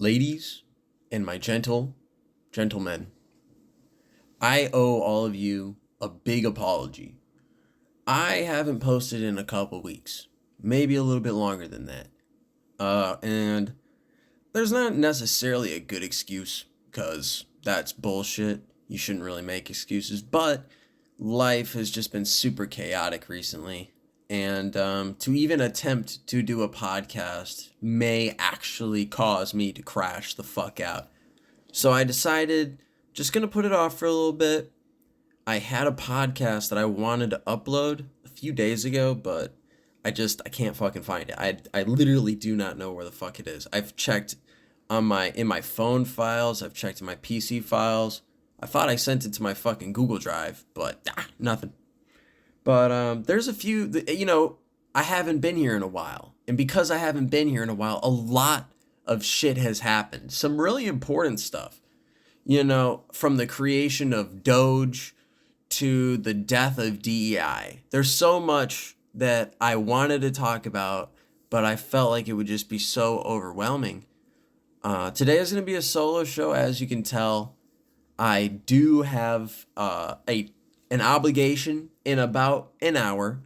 Ladies and my gentlemen, I owe all of you a big apology. I haven't posted in a couple weeks, maybe a little bit longer than that. And there's not necessarily a good excuse, because that's bullshit. You shouldn't really make excuses, but life has just been super chaotic recently. And to even attempt to do a podcast may actually cause me to crash the fuck out. So I decided just gonna put it off for a little bit. I had a podcast that I wanted to upload a few days ago, but I can't fucking find it. I literally do not know where the fuck it is. I've checked in my phone files, I've checked in my PC files. I thought I sent it to my fucking Google Drive, but nothing. But there's a few, I haven't been here in a while. And because I haven't been here in a while, a lot of shit has happened. Some really important stuff. From the creation of Doge to the death of DEI. There's so much that I wanted to talk about, but I felt like it would just be so overwhelming. Today is going to be a solo show, as you can tell. I do have an obligation in about an hour,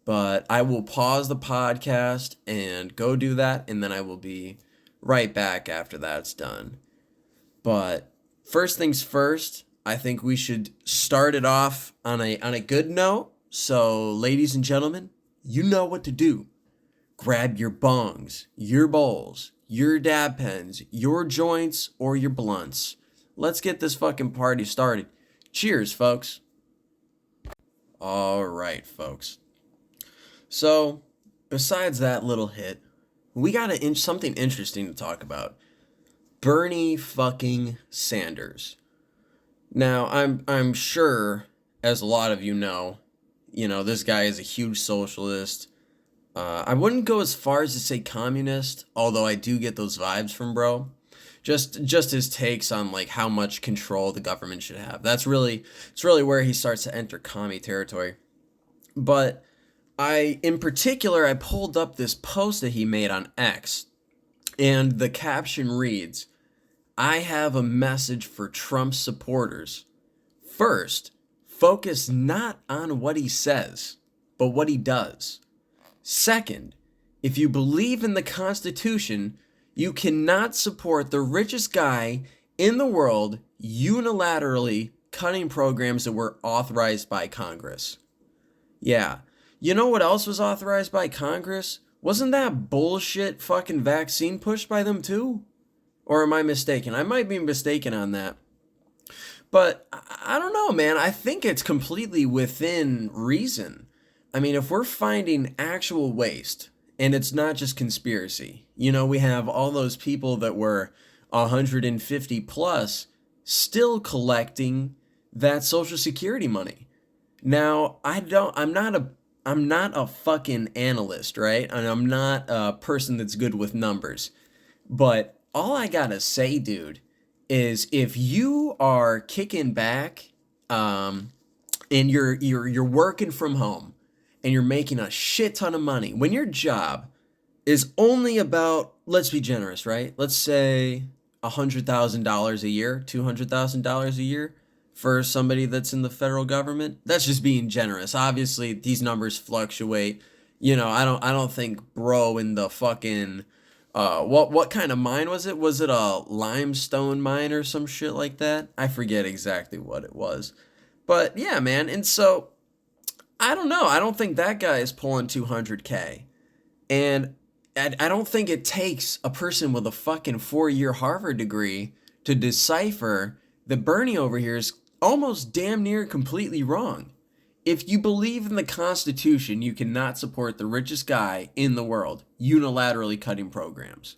but I will pause the podcast and go do that, and then I will be right back after that's done. But first things first, I think we should start it off on a good note. So, ladies and gentlemen, you know what to do. Grab your bongs, your bowls, your dab pens, your joints, or your blunts. Let's get this fucking party started. Cheers, folks. All right, folks. So, besides that little hit, we got something interesting to talk about. Bernie fucking Sanders. Now, I'm sure, as a lot of you know, this guy is a huge socialist. I wouldn't go as far as to say communist, although I do get those vibes from bro. Just his takes on like how much control the government should have. It's really where he starts to enter commie territory. But in particular, I pulled up this post that he made on X, and the caption reads, "I have a message for Trump supporters. First, focus not on what he says, but what he does. Second, if you believe in the Constitution, you cannot support the richest guy in the world unilaterally cutting programs that were authorized by Congress." Yeah. You know what else was authorized by Congress? Wasn't that bullshit fucking vaccine pushed by them too? Or am I mistaken? I might be mistaken on that. But I don't know, man. I think it's completely within reason. I mean, if we're finding actual waste, and it's not just conspiracy, we have all those people that were 150 plus still collecting that Social Security money. Now, I'm not a fucking analyst, right? And I'm not a person that's good with numbers. But all I gotta say, dude, is if you are kicking back, and you're working from home, and you're making a shit ton of money, when your job is only about, let's be generous, right? Let's say $100,000 a year, $200,000 a year for somebody that's in the federal government. That's just being generous. Obviously, these numbers fluctuate. I don't think bro in the fucking what kind of mine was it? Was it a limestone mine or some shit like that? I forget exactly what it was. But yeah, man. And so I don't know. I don't think that guy is pulling 200K. And I don't think it takes a person with a fucking 4-year Harvard degree to decipher that Bernie over here is almost damn near completely wrong. If you believe in the Constitution, you cannot support the richest guy in the world unilaterally cutting programs.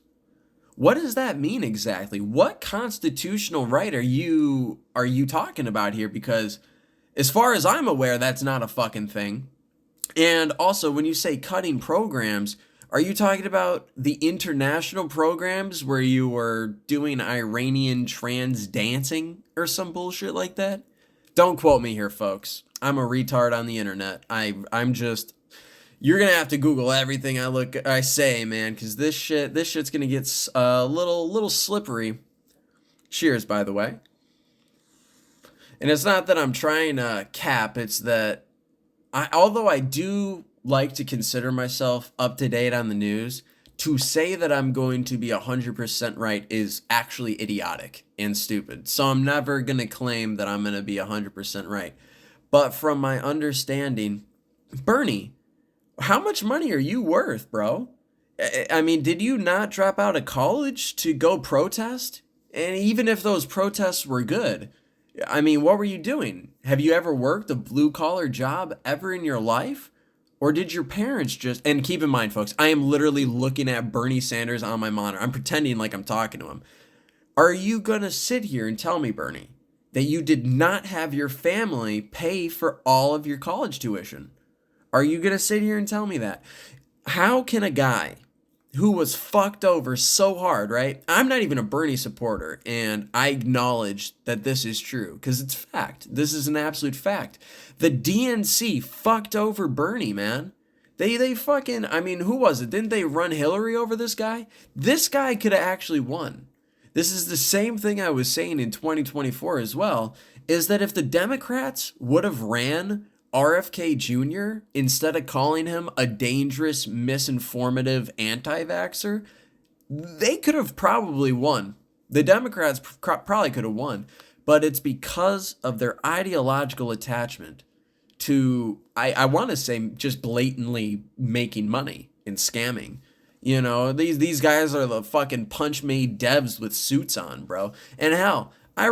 What does that mean exactly? What constitutional right are you talking about here? Because as far as I'm aware, that's not a fucking thing. And also, when you say cutting programs, are you talking about the international programs where you were doing Iranian trans dancing or some bullshit like that? Don't quote me here, folks. I'm a retard on the internet. I'm just, You're gonna have to Google everything I say, man, because this shit's gonna get a little slippery. Cheers, by the way. And it's not that I'm trying to cap, it's that although I do like to consider myself up to date on the news, to say that I'm going to be 100% right is actually idiotic and stupid. So I'm never going to claim that I'm going to be 100% right. But from my understanding, Bernie, how much money are you worth, bro? I mean, did you not drop out of college to go protest? And even if those protests were good, I mean, what were you doing? Have you ever worked a blue collar job ever in your life? Or did your parents just, and keep in mind, folks, I am literally looking at Bernie Sanders on my monitor. I'm pretending like I'm talking to him. Are you going to sit here and tell me, Bernie, that you did not have your family pay for all of your college tuition? Are you going to sit here and tell me that? How can a guy who was fucked over so hard, right? I'm not even a Bernie supporter, and I acknowledge that this is true because it's fact. This is an absolute fact. The DNC fucked over Bernie, man. They fucking, I mean, who was it? Didn't they run Hillary over this guy? This guy could have actually won. This is the same thing I was saying in 2024 as well, is that if the Democrats would have ran RFK Jr., instead of calling him a dangerous, misinformative anti-vaxxer, they could have probably won. The Democrats probably could have won, but it's because of their ideological attachment to, I want to say, just blatantly making money and scamming. You know, these guys are the fucking punch-made devs with suits on, bro. And hell, I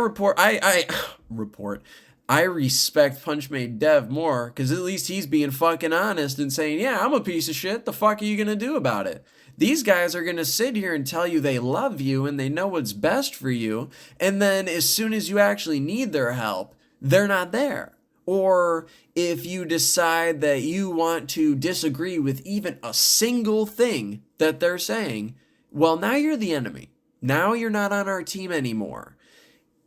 respect Punch-Made Dev more because at least he's being fucking honest and saying, yeah, I'm a piece of shit. The fuck are you going to do about it? These guys are going to sit here and tell you they love you and they know what's best for you. And then as soon as you actually need their help, they're not there. Or if you decide that you want to disagree with even a single thing that they're saying, well, now you're the enemy. Now you're not on our team anymore.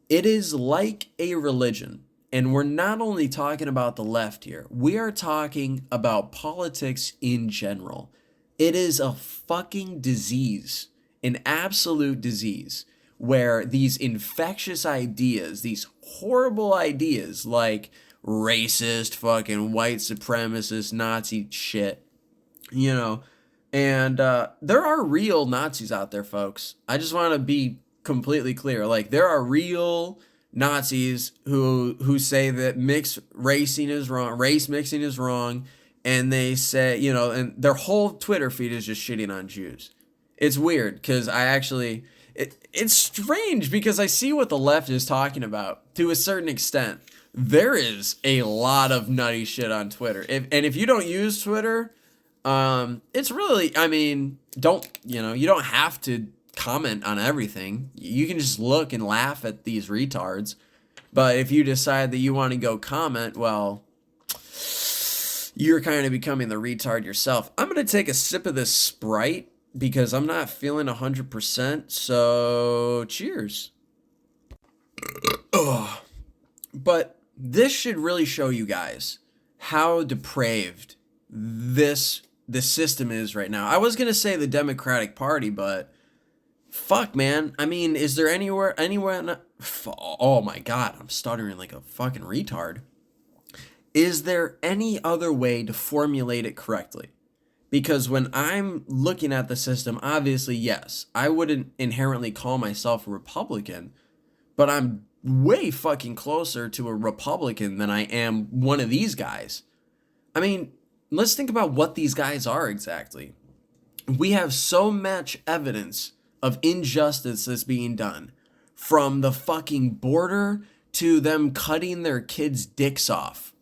It is like a religion. And we're not only talking about the left here, we are talking about politics in general. It is a fucking disease, an absolute disease, where these infectious ideas, these horrible ideas like racist, fucking white supremacist, Nazi shit, you know, and there are real Nazis out there, folks. I just want to be completely clear. Like, there are real Nazis who say that race mixing is wrong, and they say, you know, and their whole Twitter feed is just shitting on Jews. It's weird because it's strange because I see what the left is talking about to a certain extent. There is a lot of nutty shit on Twitter. If you don't use Twitter, it's really, I mean, you don't have to comment on everything. You can just look and laugh at these retards. But if you decide that you want to go comment, well, you're kind of becoming the retard yourself. I'm going to take a sip of this Sprite because I'm not feeling 100%. So, cheers. Ugh. But this should really show you guys how depraved the system is right now. I was going to say the Democratic Party, but fuck, man. I mean, is there anywhere, oh my God, I'm stuttering like a fucking retard. Is there any other way to formulate it correctly? Because when I'm looking at the system, obviously, yes, I wouldn't inherently call myself a Republican, but I'm way fucking closer to a Republican than I am one of these guys. I mean, let's think about what these guys are exactly. We have so much evidence of injustice that's being done, from the fucking border to them cutting their kids' dicks off.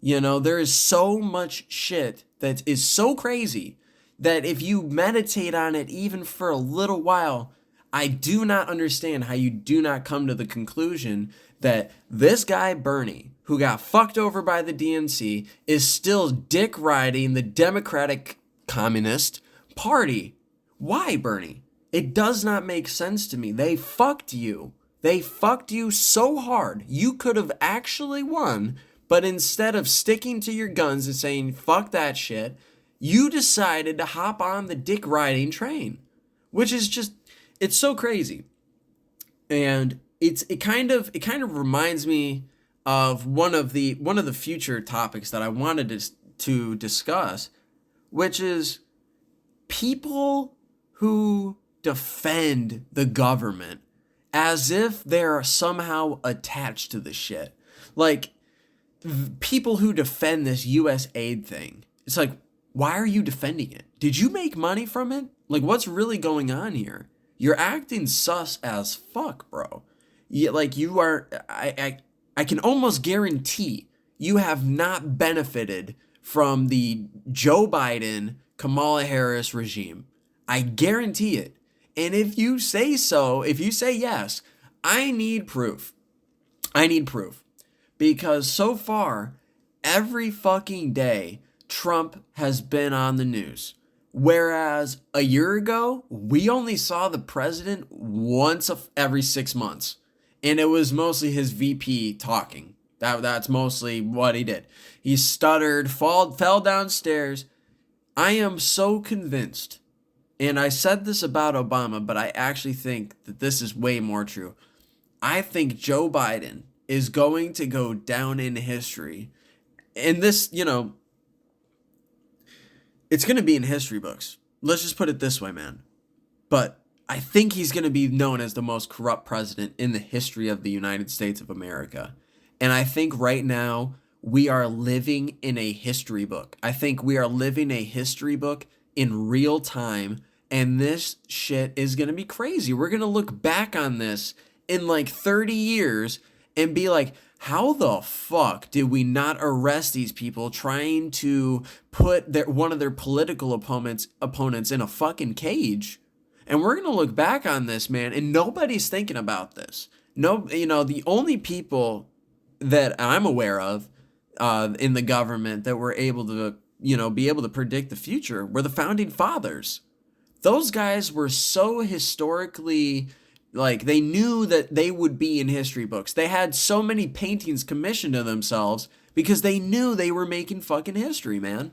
You know, there is so much shit that is so crazy that if you meditate on it even for a little while, I do not understand how you do not come to the conclusion that this guy, Bernie, who got fucked over by the DNC, is still dick riding the Democratic Communist Party. Why, Bernie? It does not make sense to me. They fucked you. They fucked you so hard. You could have actually won, but instead of sticking to your guns and saying, fuck that shit, You decided to hop on the dick riding train, which is just, it's so crazy. And it kind of reminds me of one of the future topics that I wanted to discuss, which is people who defend the government as if they're somehow attached to the shit. Like, people who defend this US aid thing. It's like, why are you defending it? Did you make money from it? Like, what's really going on here? You're acting sus as fuck, bro. You are, I can almost guarantee you have not benefited from the Joe Biden, Kamala Harris regime. I guarantee it. And if you say so, if you say yes, I need proof. I need proof. Because so far, every fucking day, Trump has been on the news. Whereas a year ago, we only saw the president once every 6 months. And it was mostly his VP talking. That's mostly what he did. He stuttered, fell downstairs. I am so convinced, and I said this about Obama, but I actually think that this is way more true. I think Joe Biden is going to go down in history. And this, it's going to be in history books. Let's just put it this way, man. But I think he's going to be known as the most corrupt president in the history of the United States of America. And I think right now we are living in a history book. I think we are living a history book in real time. And this shit is going to be crazy. We're going to look back on this in like 30 years and be like, how the fuck did we not arrest these people trying to put one of their political opponents in a fucking cage? And we're going to look back on this, man, and nobody's thinking about this. No, the only people that I'm aware of in the government that were able to, be able to predict the future were the founding fathers. Those guys were so historically, like, they knew that they would be in history books. They had so many paintings commissioned to themselves because they knew they were making fucking history, man.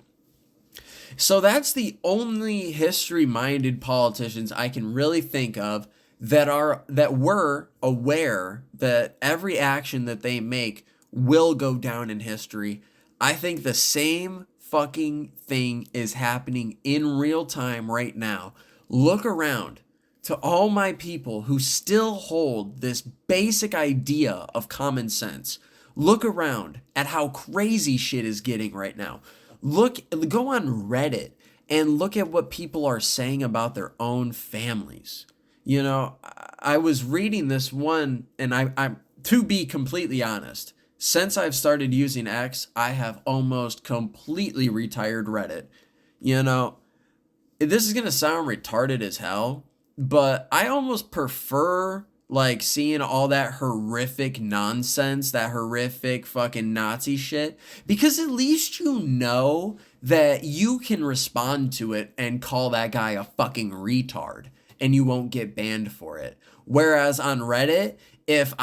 So that's the only history-minded politicians I can really think of that were aware that every action that they make will go down in history. I think the same fucking thing is happening in real time right now. Look around to all my people who still hold this basic idea of common sense. Look around at how crazy shit is getting right now. Go on Reddit and look at what people are saying about their own families. I was reading this one, and I'm to be completely honest, since I've started using X, I have almost completely retired Reddit. This is going to sound retarded as hell, but I almost prefer like seeing all that horrific nonsense, that horrific fucking Nazi shit, because at least you know that you can respond to it and call that guy a fucking retard and you won't get banned for it. Whereas on Reddit, if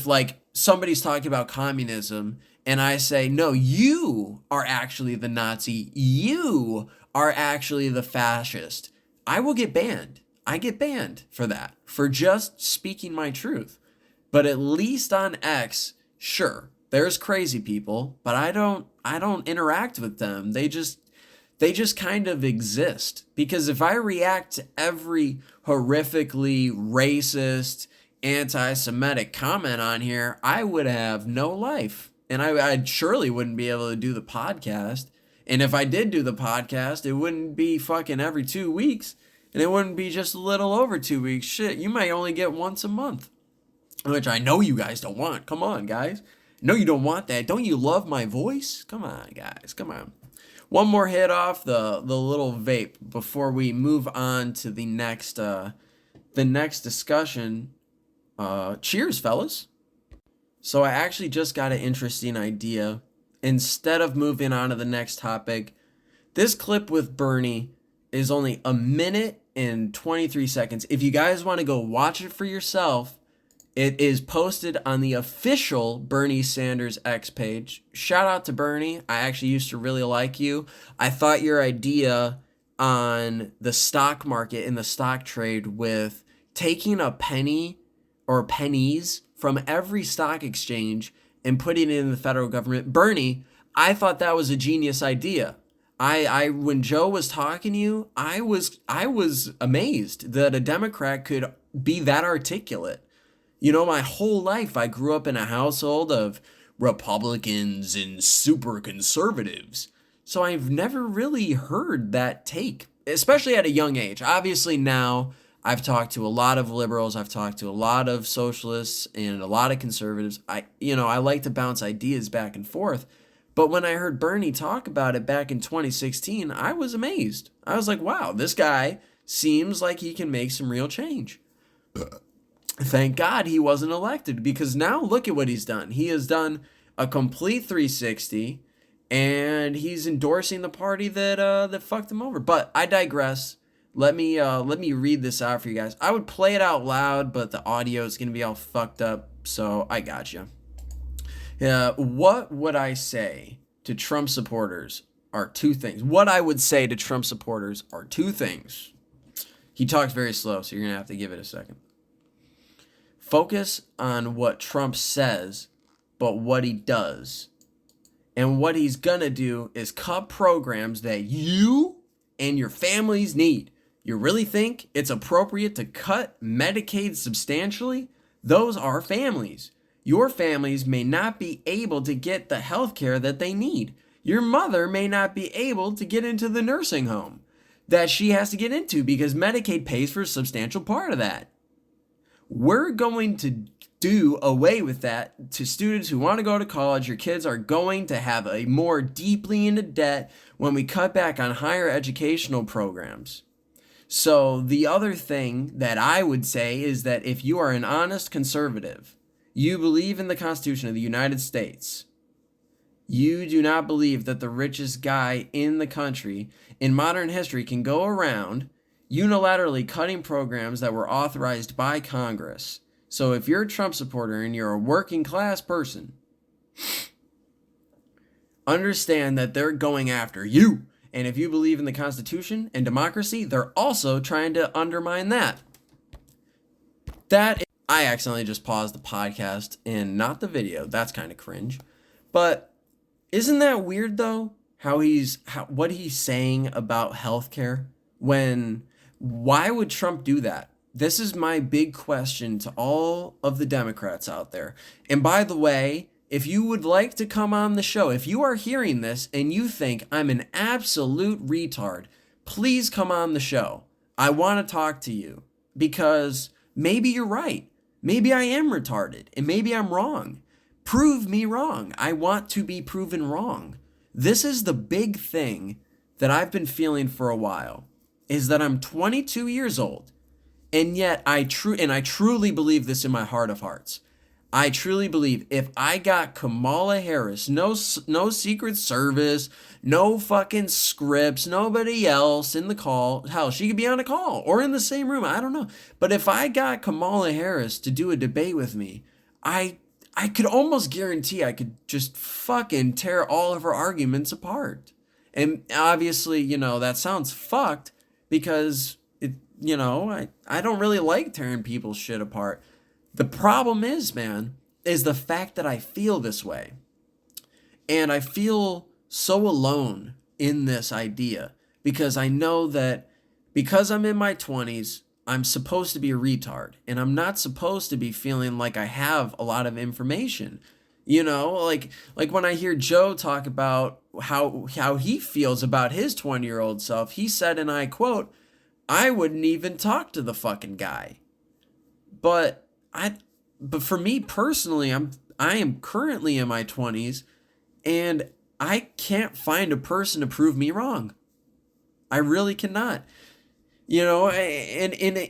like somebody's talking about communism and I say, no, you are actually the Nazi, you are actually the fascist, I will get banned. I get banned for that, for just speaking my truth. But at least on X, sure, there's crazy people, but I don't interact with them. They just kind of exist. Because if I react to every horrifically racist, anti-Semitic comment on here, I would have no life. And I surely wouldn't be able to do the podcast. And if I did do the podcast, it wouldn't be fucking every 2 weeks. And it wouldn't be just a little over 2 weeks. Shit, you might only get once a month. Which I know you guys don't want. Come on, guys. No, you don't want that. Don't you love my voice? Come on, guys. Come on. One more hit off the little vape before we move on to the next discussion. Cheers, fellas. So I actually just got an interesting idea. Instead of moving on to the next topic, this clip with Bernie is only a minute and 23 seconds. If you guys want to go watch it for yourself, It is posted on the official Bernie Sanders X page. Shout out to Bernie. I actually used to really like you. I thought your idea on the stock market and the stock trade with taking a penny or pennies from every stock exchange and putting it in the federal government, Bernie, I thought that was a genius idea. I when Joe was talking to you, I was amazed that a Democrat could be that articulate. You know, my whole life I grew up in a household of Republicans and super conservatives. So I've never really heard that take, especially at a young age. Obviously now I've talked to a lot of liberals, I've talked to a lot of socialists and a lot of conservatives. I like to bounce ideas back and forth. But when I heard Bernie talk about it back in 2016, I was amazed. I was like, wow, this guy seems like he can make some real change. Thank God he wasn't elected, because now look at what he's done. He has done a complete 360, and he's endorsing the party that fucked him over. But I digress. Let me read this out for you guys. I would play it out loud, but the audio is gonna be all fucked up, so I got you. What would I say to Trump supporters are two things. What I would say to Trump supporters are two things. He talks very slow, so you're gonna have to give it a second. Focus on what Trump says, but what he does. And what he's gonna do is cut programs that you and your families need. You really think it's appropriate to cut Medicaid substantially? Those are families. Your families may not be able to get the health care that they need. Your mother may not be able to get into the nursing home that she has to get into because Medicaid pays for a substantial part of that. We're going to do away with that to students who want to go to college. Your kids are going to have a more deeply into debt when we cut back on higher educational programs. So the other thing that I would say is that if you are an honest conservative, you believe in the Constitution of the United States, you do not believe that the richest guy in the country in modern history can go around unilaterally cutting programs that were authorized by Congress. So if you're a Trump supporter and you're a working class person, understand that they're going after you. And if you believe in the Constitution and democracy, they're also trying to undermine that. I accidentally just paused the podcast and not the video. That's kind of cringe. But isn't that weird though? What he's saying about healthcare why would Trump do that? This is my big question to all of the Democrats out there. And by the way, if you would like to come on the show, if you are hearing this and you think I'm an absolute retard, please come on the show. I want to talk to you because maybe you're right. Maybe I am retarded and maybe I'm wrong. Prove me wrong. I want to be proven wrong. This is the big thing that I've been feeling for a while, is that I'm 22 years old, and yet I truly believe this in my heart of hearts. I truly believe if I got Kamala Harris, no Secret Service, no fucking scripts, nobody else in the call. Hell, she could be on a call or in the same room. I don't know. But if I got Kamala Harris to do a debate with me, I could almost guarantee I could just fucking tear all of her arguments apart. And obviously, that sounds fucked because I don't really like tearing people's shit apart. The problem is the fact that I feel this way. And I feel so alone in this idea because I know that because I'm in my 20s, I'm supposed to be a retard and I'm not supposed to be feeling like I have a lot of information. Like when I hear Joe talk about how he feels about his 20-year-old self, he said, and I quote, "I wouldn't even talk to the fucking guy." But for me personally, I am currently in my 20s and I can't find a person to prove me wrong. I really cannot. And in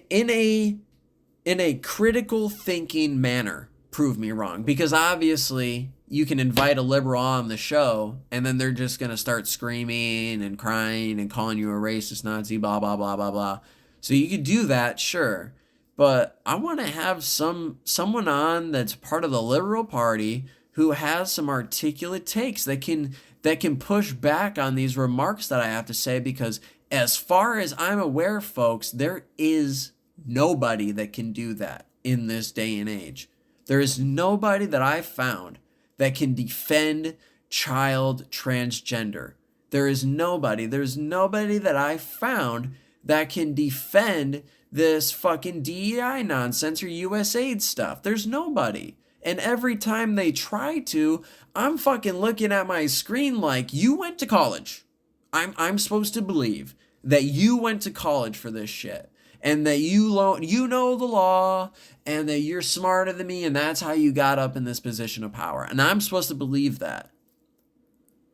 a critical thinking manner, prove me wrong, because obviously you can invite a liberal on the show and then they're just going to start screaming and crying and calling you a racist, Nazi, blah, blah, blah, blah, blah. So you could do that, sure. but I want to have someone on that's part of the Liberal Party who has some articulate takes that can push back on these remarks that I have to say, because as far as I'm aware, folks, there is nobody that can do that in this day and age. There is nobody that I've found that can defend child transgender. There's nobody that I found that can defend this fucking DEI nonsense or USAID stuff. There's nobody. And every time they try to, I'm fucking looking at my screen like, you went to college. I'm supposed to believe that you went to college for this shit, and that you know the law, and that you're smarter than me, and that's how you got up in this position of power. And I'm supposed to believe that.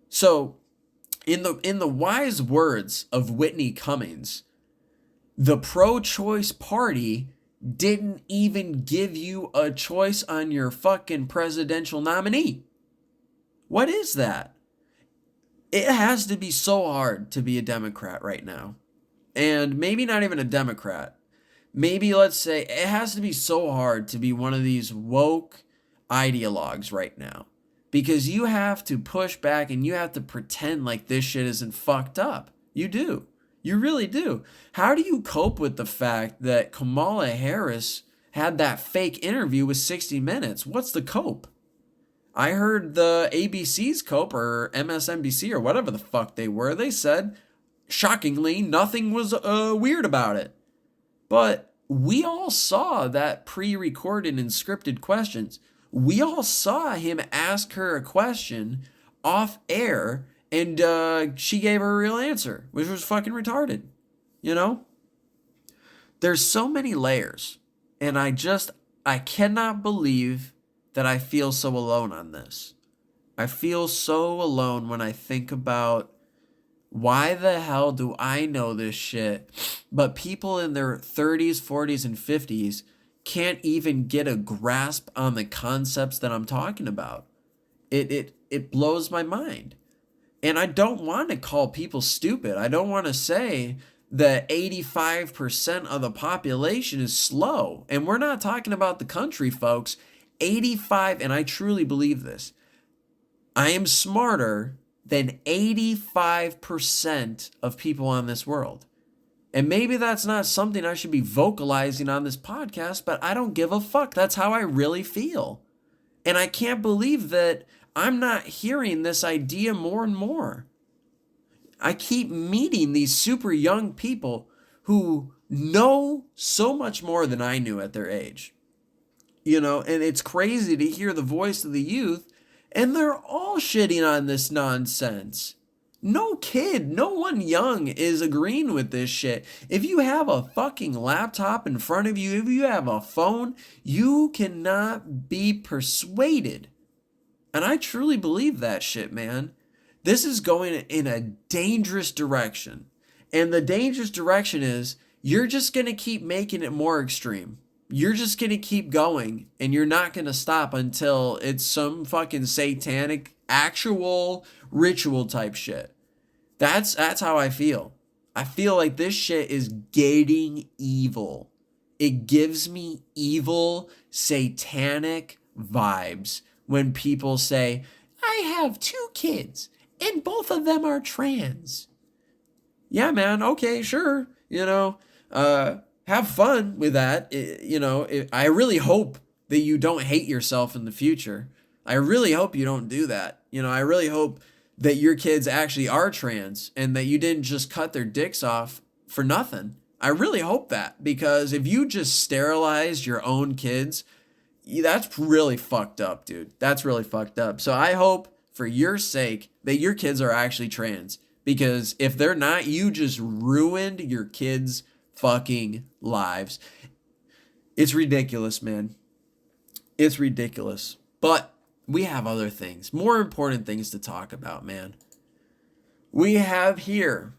So, in the wise words of Whitney Cummings, the pro-choice party didn't even give you a choice on your fucking presidential nominee. What is that? It has to be so hard to be a Democrat right now. And maybe not even a Democrat. Maybe, let's say, it has to be so hard to be one of these woke ideologues right now. Because you have to push back and you have to pretend like this shit isn't fucked up. You do. You really do. How do you cope with the fact that Kamala Harris had that fake interview with 60 Minutes? What's the cope? I heard the ABC's cope, or MSNBC, or whatever the fuck they were. They said, shockingly, nothing was weird about it. But we all saw that pre-recorded and scripted questions. We all saw him ask her a question off air, and she gave her a real answer, which was fucking retarded. You know? There's so many layers, and I cannot believe that I feel so alone on this. I feel so alone when I think about, why the hell do I know this shit, but people in their 30s, 40s, and 50s can't even get a grasp on the concepts that I'm talking about. It blows my mind. And I don't want to call people stupid. I don't want to say that 85% of the population is slow. And we're not talking about the country, folks. 85, and I truly believe this, I am smarter than 85% of people on this world. And maybe that's not something I should be vocalizing on this podcast, but I don't give a fuck. That's how I really feel. And I can't believe that I'm not hearing this idea more and more. I keep meeting these super young people who know so much more than I knew at their age. You know, and it's crazy to hear the voice of the youth, and they're all shitting on this nonsense. No kid, no one young is agreeing with this shit. If you have a fucking laptop in front of you, if you have a phone, you cannot be persuaded. And I truly believe that shit, man. This is going in a dangerous direction. And the dangerous direction is, you're just going to keep making it more extreme. You're just going to keep going, and you're not going to stop until it's some fucking satanic, actual ritual type shit. That's how I feel. I feel like this shit is gating evil. It gives me evil, satanic vibes when people say, I have 2 kids, and both of them are trans. Yeah, man, okay, sure, have fun with that. I really hope that you don't hate yourself in the future. I really hope you don't do that. I really hope that your kids actually are trans and that you didn't just cut their dicks off for nothing. I really hope that, because if you just sterilized your own kids, that's really fucked up, dude. That's really fucked up. So I hope, for your sake, that your kids are actually trans, because if they're not, you just ruined your kids' fucking lives. It's ridiculous, man. It's ridiculous. But we have other things, more important things to talk about, man. We have here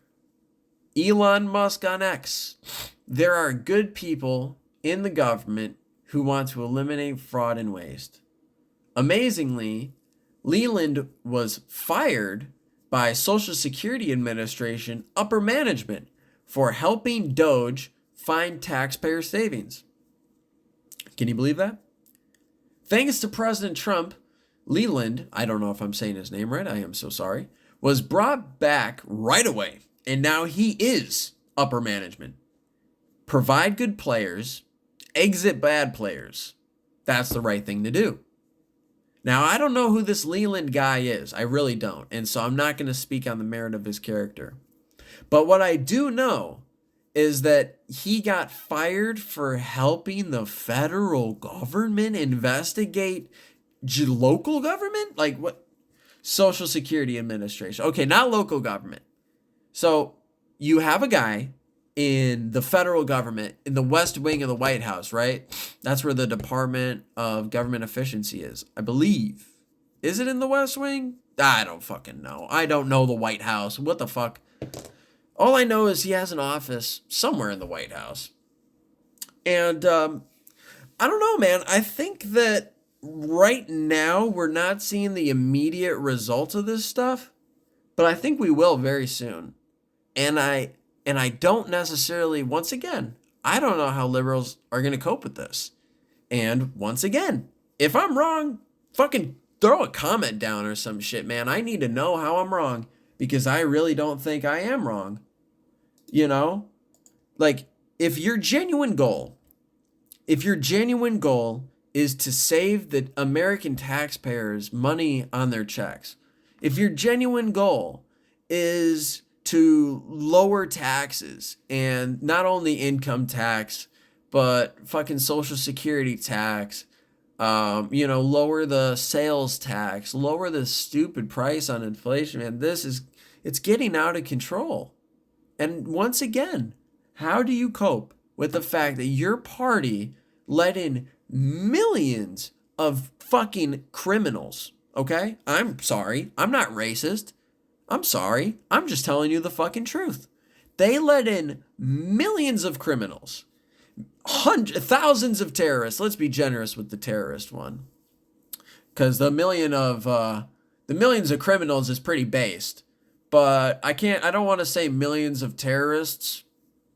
Elon Musk on X. There are good people in the government who want to eliminate fraud and waste. Amazingly, Leland was fired by Social Security Administration upper management for helping Doge find taxpayer savings. Can you believe that? Thanks to President Trump, Leland, I don't know if I'm saying his name right, I am so sorry, was brought back right away. And now he is upper management. Provide good players, exit bad players. That's the right thing to do. Now, I don't know who this Leland guy is. I really don't. And so I'm not going to speak on the merit of his character. But what I do know is that he got fired for helping the federal government investigate local government? Like what? Social Security Administration. Okay, not local government. So you have a guy in the federal government, in the West Wing of the White House, right? That's where the Department of Government Efficiency is, I believe. Is it in the West Wing? I don't fucking know. I don't know the White House. What the fuck? All I know is he has an office somewhere in the White House. And I don't know, man. I think that right now we're not seeing the immediate results of this stuff, but I think we will very soon. And I don't necessarily, once again, I don't know how liberals are going to cope with this. And once again, if I'm wrong, fucking throw a comment down or some shit, man. I need to know how I'm wrong because I really don't think I am wrong. You know? Like, if your genuine goal is to save the American taxpayers money on their checks, if your genuine goal is to lower taxes, and not only income tax, but fucking Social Security tax, lower the sales tax, lower the stupid price on inflation, man, it's getting out of control. And once again, how do you cope with the fact that your party let in millions of fucking criminals? Okay? I'm sorry. I'm not racist. I'm sorry. I'm just telling you the fucking truth. They let in millions of criminals, thousands of terrorists. Let's be generous with the terrorist one, because the millions of criminals is pretty based. But I don't want to say millions of terrorists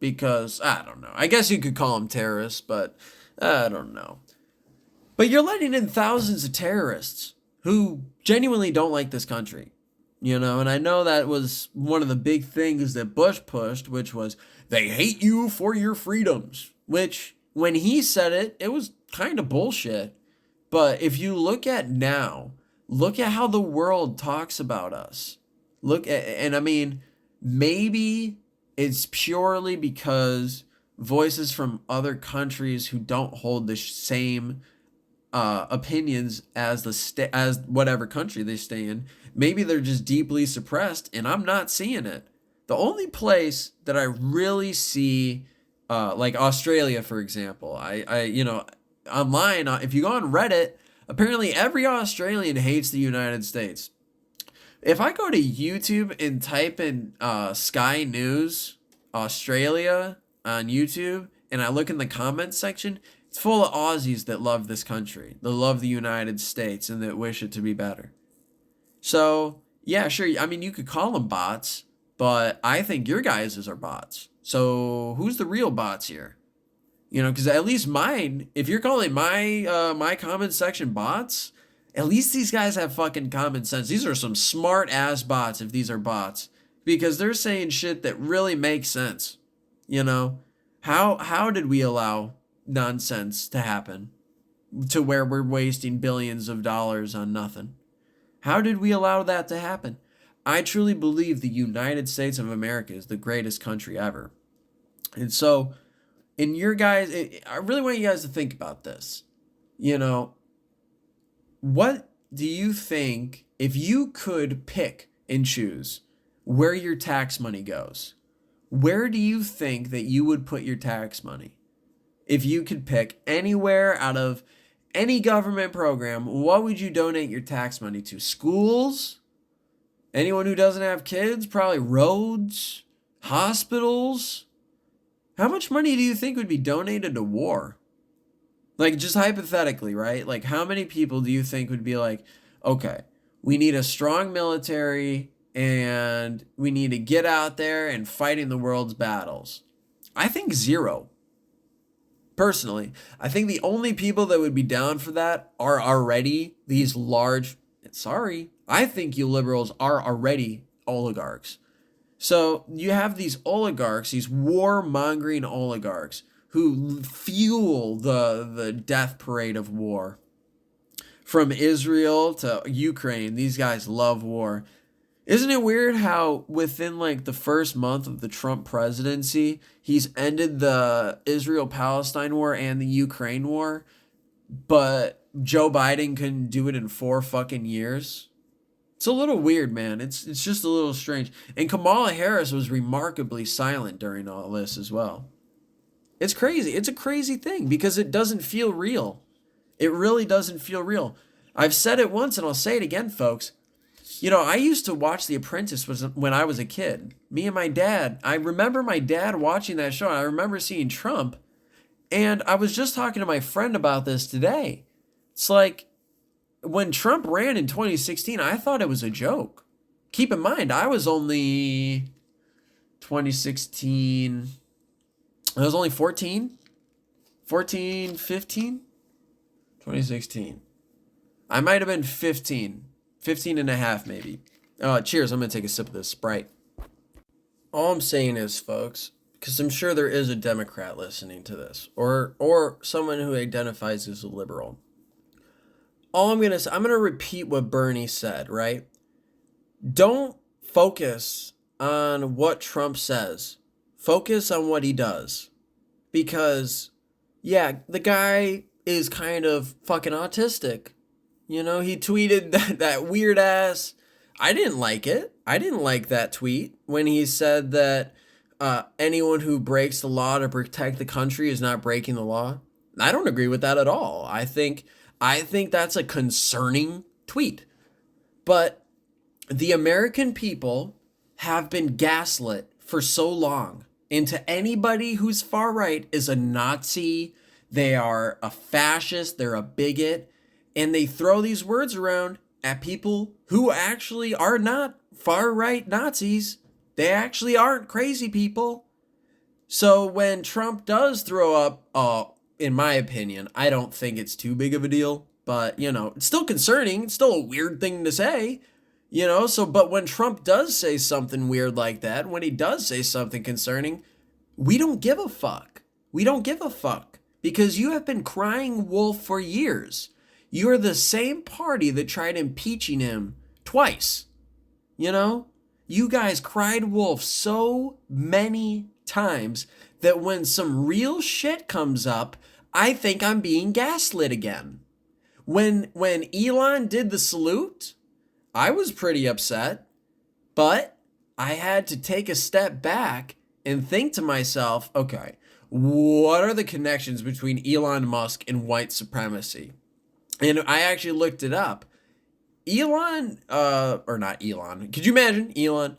because I don't know. I guess you could call them terrorists, but I don't know. But you're letting in thousands of terrorists who genuinely don't like this country. You know, and I know that was one of the big things that Bush pushed, which was they hate you for your freedoms, which when he said it, it was kind of bullshit. But if you look at how the world talks about us. And I mean, maybe it's purely because voices from other countries who don't hold the same opinions as whatever country they stay in, maybe they're just deeply suppressed, and I'm not seeing it. The only place that I really see, like Australia, for example, I online, if you go on Reddit, apparently every Australian hates the United States. If I go to YouTube and type in Sky News Australia on YouTube, and I look in the comments section, it's full of Aussies that love this country, that love the United States, and that wish it to be better. So, yeah, sure, I mean, you could call them bots, but I think your guys' are bots. So, who's the real bots here? You know, because at least mine, if you're calling my comment section bots, at least these guys have fucking common sense. These are some smart-ass bots if these are bots, because they're saying shit that really makes sense. You know, how did we allow nonsense to happen to where we're wasting billions of dollars on nothing? How did we allow that to happen? I truly believe the United States of America is the greatest country ever. And so, I really want you guys to think about this. You know, what do you think, if you could pick and choose where your tax money goes, where do you think that you would put your tax money? If you could pick anywhere out of any government program, what would you donate your tax money to? Schools? Anyone who doesn't have kids? Probably roads? Hospitals? How much money do you think would be donated to war? Like, just hypothetically, right? Like, how many people do you think would be like, okay, we need a strong military and we need to get out there and fight in the world's battles? I think zero. Personally, I think the only people that would be down for that are already these large, sorry, I think you liberals are already oligarchs. So you have these oligarchs, these war-mongering oligarchs who fuel the death parade of war. From Israel to Ukraine, these guys love war. Isn't it weird how within like the first month of the Trump presidency, he's ended the Israel-Palestine war and the Ukraine war, but Joe Biden couldn't do it in 4 fucking years? It's a little weird, man. It's just a little strange. And Kamala Harris was remarkably silent during all this as well. It's crazy. It's a crazy thing because it doesn't feel real. It really doesn't feel real. I've said it once and I'll say it again, folks. You know, I used to watch The Apprentice when I was a kid. Me and my dad. I remember my dad watching that show. I remember seeing Trump. And I was just talking to my friend about this today. It's like, when Trump ran in 2016, I thought it was a joke. Keep in mind, I was only 2016. I was only 14, 15, 2016. I might have been 15 and a half maybe. Cheers, I'm going to take a sip of this Sprite. All I'm saying is, folks, because I'm sure there is a Democrat listening to this, or someone who identifies as a liberal. All I'm going to say, I'm going to repeat what Bernie said, right? Don't focus on what Trump says. Focus on what he does. Because, yeah, the guy is kind of fucking autistic. You know, he tweeted that weird ass. I didn't like it. I didn't like that tweet when he said that anyone who breaks the law to protect the country is not breaking the law. I don't agree with that at all. I think that's a concerning tweet. But the American people have been gaslit for so long into anybody who's far right is a Nazi, they are a fascist, they're a bigot, and they throw these words around at people who actually are not far right Nazis. They actually aren't crazy people. So when Trump does throw up, in my opinion, I don't think it's too big of a deal, but you know, it's still concerning. It's still a weird thing to say, you know, but when Trump does say something weird like that, when he does say something concerning, we don't give a fuck. We don't give a fuck because you have been crying wolf for years. You are the same party that tried impeaching him twice. You know, you guys cried wolf so many times that when some real shit comes up, I think I'm being gaslit again. When Elon did the salute, I was pretty upset, but I had to take a step back and think to myself, okay, what are the connections between Elon Musk and white supremacy? And I actually looked it up. Elon, or not Elon, could you imagine Elon?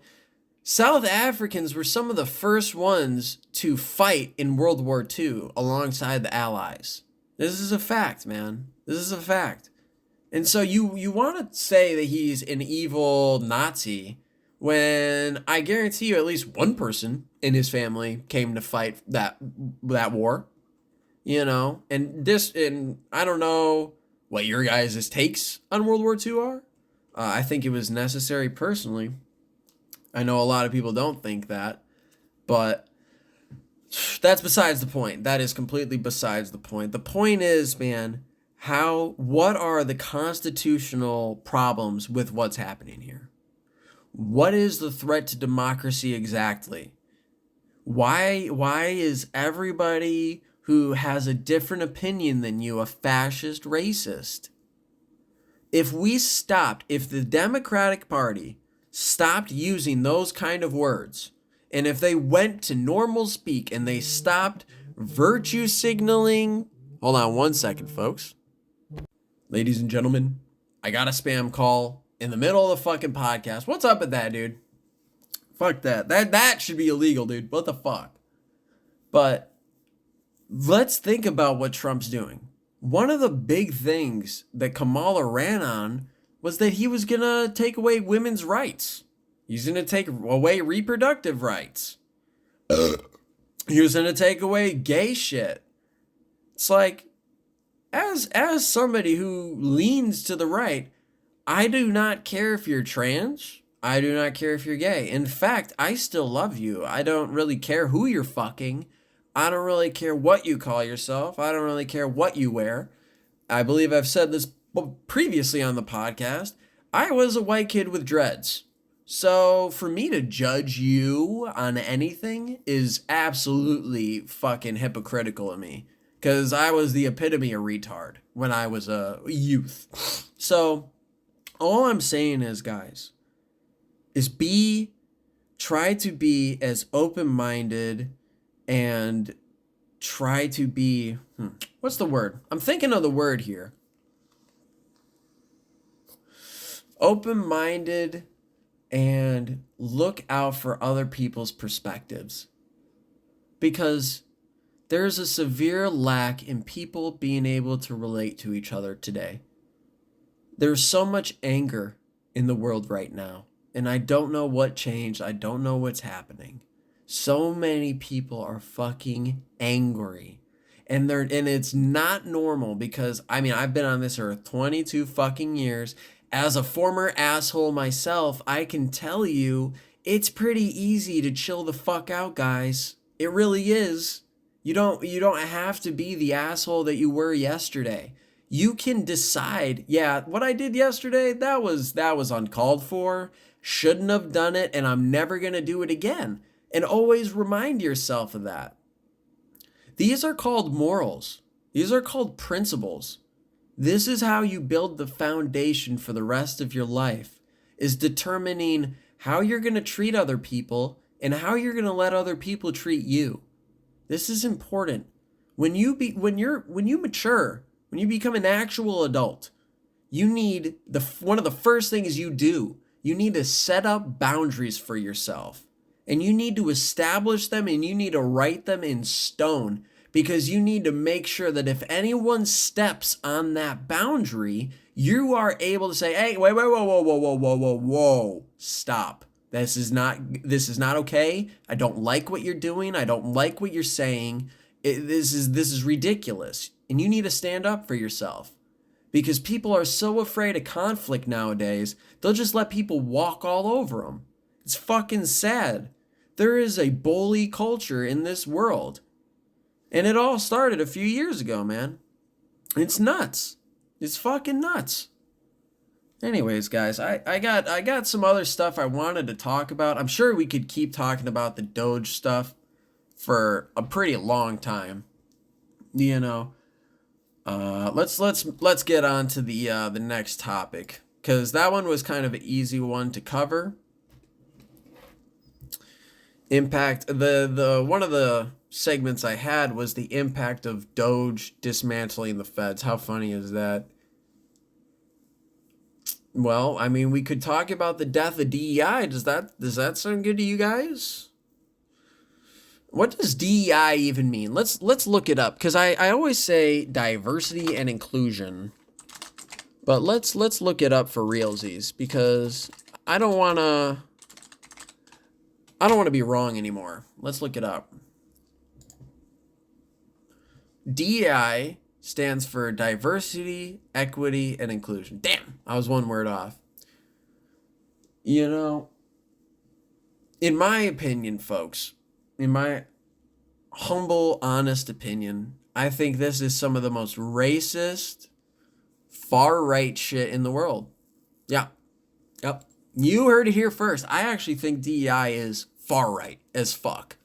South Africans were some of the first ones to fight in World War II alongside the Allies. This is a fact, man. This is a fact. And so you want to say that he's an evil Nazi when I guarantee you at least one person in his family came to fight that war, you know? And I don't know what your guys' takes on World War II are. I think it was necessary personally. I know a lot of people don't think that, but that's besides the point. That is completely besides the point. The point is, man, what are the constitutional problems with what's happening here? What is the threat to democracy exactly? Why is everybody who has a different opinion than you a fascist racist? If the Democratic Party stopped using those kind of words, and if they went to normal speak and they stopped virtue signaling, hold on one second, folks. Ladies and gentlemen, I got a spam call in the middle of the fucking podcast. What's up with that, dude? Fuck that. That should be illegal, dude. What the fuck? But let's think about what Trump's doing. One of the big things that Kamala ran on was that he was going to take away women's rights. He's going to take away reproductive rights. He was going to take away gay shit. It's like, as somebody who leans to the right, I do not care if you're trans. I do not care if you're gay. In fact, I still love you. I don't really care who you're fucking. I don't really care what you call yourself. I don't really care what you wear. I believe I've said this previously on the podcast. I was a white kid with dreads. So for me to judge you on anything is absolutely fucking hypocritical of me. Because I was the epitome of retard when I was a youth. So all I'm saying is, guys, is try to be as open-minded and try to be, what's the word? I'm thinking of the word here. Open-minded and look out for other people's perspectives. Because there's a severe lack in people being able to relate to each other today. There's so much anger in the world right now, and I don't know what changed. I don't know what's happening. So many people are fucking angry. And it's not normal because I've been on this earth 22 fucking years. As a former asshole myself, I can tell you it's pretty easy to chill the fuck out, guys. It really is. You don't have to be the asshole that you were yesterday. You can decide, yeah, what I did yesterday, that was uncalled for. Shouldn't have done it, and I'm never going to do it again. And always remind yourself of that. These are called morals. These are called principles. This is how you build the foundation for the rest of your life, is determining how you're going to treat other people and how you're going to let other people treat you. This is important. When you mature, when you become an actual adult, you need one of the first things you do. You need to set up boundaries for yourself. And you need to establish them, and you need to write them in stone, because you need to make sure that if anyone steps on that boundary, you are able to say, hey, wait, whoa, stop. This is not okay. I don't like what you're doing. I don't like what you're saying. This is ridiculous. And you need to stand up for yourself, because people are so afraid of conflict nowadays, they'll just let people walk all over them. It's fucking sad. There is a bully culture in this world. And it all started a few years ago, man. It's nuts. It's fucking nuts. Anyways, guys, I got some other stuff I wanted to talk about. I'm sure we could keep talking about the Doge stuff for a pretty long time. You know. Let's get on to the next topic, because that one was kind of an easy one to cover. Impact, the one of the segments I had was the impact of Doge dismantling the feds. How funny is that? Well, we could talk about the death of DEI. Does that sound good to you guys? What does DEI even mean? Let's look it up, because I always say diversity and inclusion, but let's look it up for realsies, because I don't want to be wrong anymore. Let's look it up. DEI stands for diversity, equity, and inclusion. Damn, I was one word off. You know, in my opinion, folks, in my humble, honest opinion, I think this is some of the most racist, far-right shit in the world. Yeah. Yep. You heard it here first. I actually think DEI is far-right as fuck.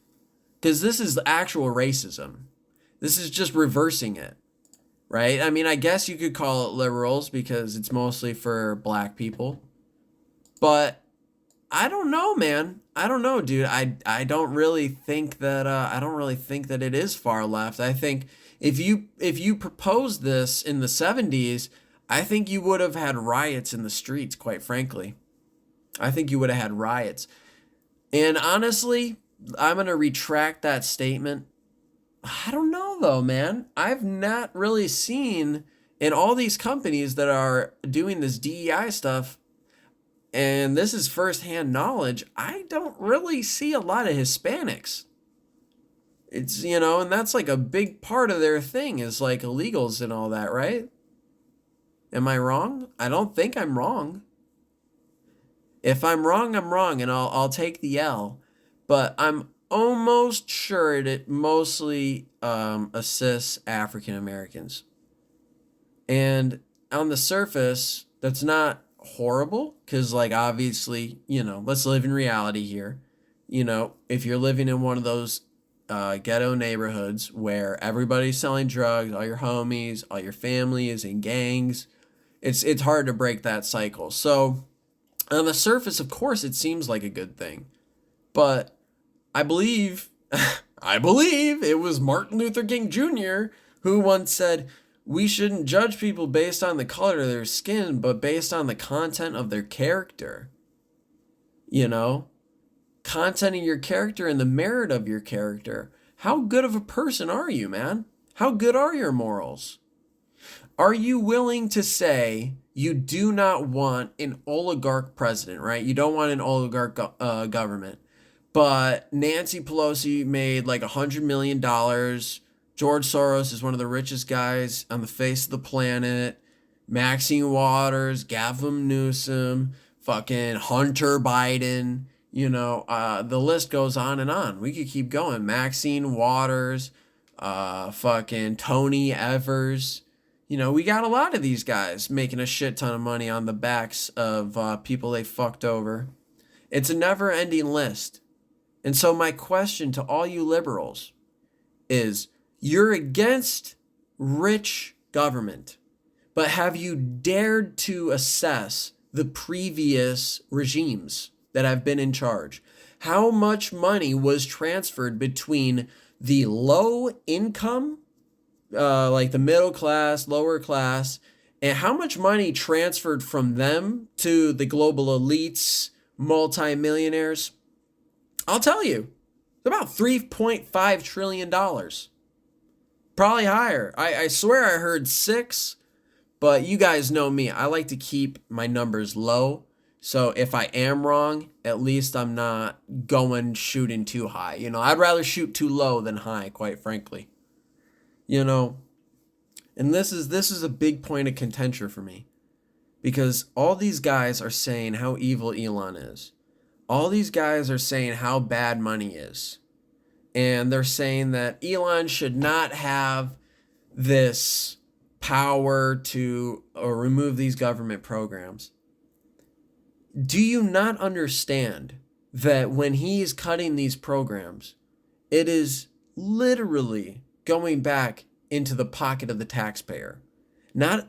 Because this is actual racism. This is just reversing it. Right? I guess you could call it liberals because it's mostly for black people. But I don't know, man. I don't know, dude. I don't really think that it is far left. I think if you proposed this in the 70s, I think you would have had riots in the streets, quite frankly. I think you would have had riots. And honestly, I'm going to retract that statement. I don't know though, man. I've not really seen in all these companies that are doing this DEI stuff, and this is firsthand knowledge, I don't really see a lot of Hispanics. It's, you know, and that's like a big part of their thing is like illegals and all that, right? Am I wrong? I don't think I'm wrong. If I'm wrong, I'm wrong, and I'll take the L. But I'm almost sure it mostly assists African Americans. And on the surface, that's not horrible because, like, obviously, you know, let's live in reality here. You know, if you're living in one of those ghetto neighborhoods where everybody's selling drugs, all your homies, all your family is in gangs, it's hard to break that cycle. So on the surface, of course, it seems like a good thing, but I believe, I believe it was Martin Luther King Jr. who once said, "We shouldn't judge people based on the color of their skin, but based on the content of their character." You know, content of your character and the merit of your character. How good of a person are you, man? How good are your morals? Are you willing to say you do not want an oligarch president, right? You don't want an oligarch government. But Nancy Pelosi made like $100 million. George Soros is one of the richest guys on the face of the planet. Maxine Waters, Gavin Newsom, fucking Hunter Biden. You know, the list goes on and on. We could keep going. Maxine Waters, fucking Tony Evers. You know, we got a lot of these guys making a shit ton of money on the backs of people they fucked over. It's a never ending list. And so, my question to all you liberals is, you're against rich government, but have you dared to assess the previous regimes that have been in charge? How much money was transferred between the low income, like the middle class, lower class, and how much money transferred from them to the global elites, multimillionaires? I'll tell you, it's about $3.5 trillion. Probably higher. I swear I heard 6, but you guys know me. I like to keep my numbers low. So if I am wrong, at least I'm not going shooting too high. You know, I'd rather shoot too low than high, quite frankly. You know, and this is a big point of contention for me, because all these guys are saying how evil Elon is. All these guys are saying how bad money is. And they're saying that Elon should not have this power to remove these government programs. Do you not understand that when he's cutting these programs, it is literally going back into the pocket of the taxpayer? Not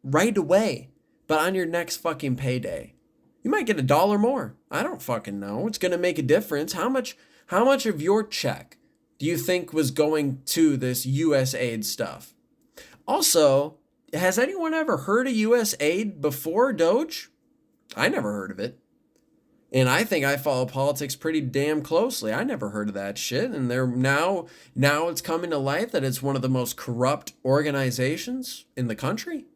right away, but on your next fucking payday. You might get $1 more. I don't fucking know. It's going to make a difference. How much of your check do you think was going to this U.S. aid stuff? Also, has anyone ever heard of U.S. aid before Doge? I never heard of it. And I think I follow politics pretty damn closely. I never heard of that shit. And they're now it's coming to light that it's one of the most corrupt organizations in the country.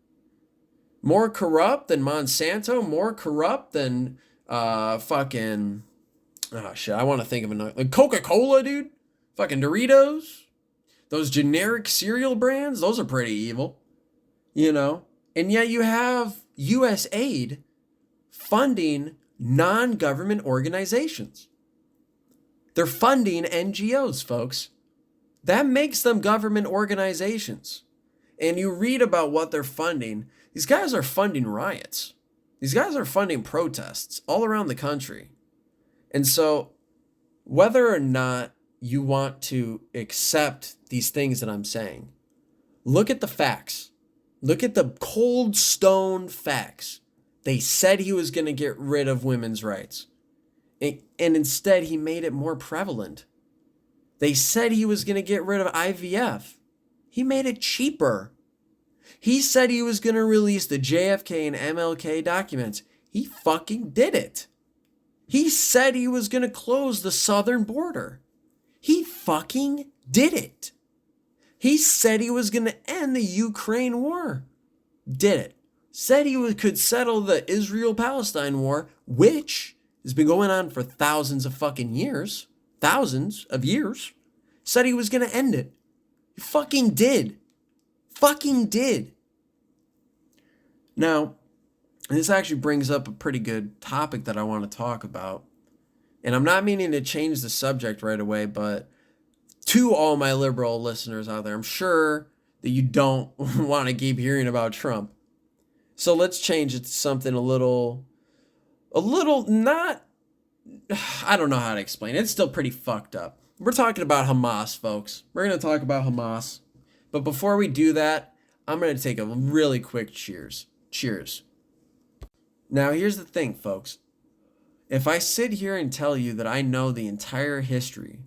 More corrupt than Monsanto, more corrupt than fucking, oh shit, I want to think of another, like Coca-Cola, dude. Fucking Doritos. Those generic cereal brands, those are pretty evil. You know? And yet you have U.S. aid funding non-government organizations. They're funding NGOs, folks. That makes them government organizations. And you read about what they're funding. These guys are funding riots. These guys are funding protests all around the country. And so, whether or not you want to accept these things that I'm saying, look at the facts. Look at the cold stone facts. They said he was going to get rid of women's rights. And instead, he made it more prevalent. They said he was going to get rid of IVF. He made it cheaper. He said he was going to release the JFK and MLK documents. He fucking did it. He said he was going to close the southern border. He fucking did it. He said he was going to end the Ukraine war. Did it. Said he could settle the Israel-Palestine war, which has been going on for thousands of fucking years. Thousands of years. Said he was going to end it. He fucking did. Fucking did. Now, this actually brings up a pretty good topic that I want to talk about. And I'm not meaning to change the subject right away, but to all my liberal listeners out there, I'm sure that you don't want to keep hearing about Trump. So let's change it to something a little not, I don't know how to explain it. It's still pretty fucked up. We're talking about Hamas, folks. We're going to talk about Hamas. But before we do that, I'm going to take a really quick cheers. Cheers. Now, here's the thing, folks. If I sit here and tell you that I know the entire history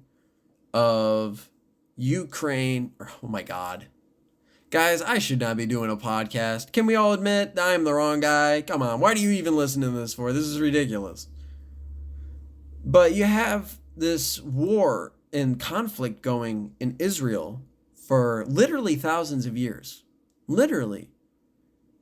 of Ukraine, oh my God. Guys, I should not be doing a podcast. Can we all admit I'm the wrong guy? Come on, why do you even listen to this for? This is ridiculous. But you have this war and conflict going in Israel for literally thousands of years. Literally.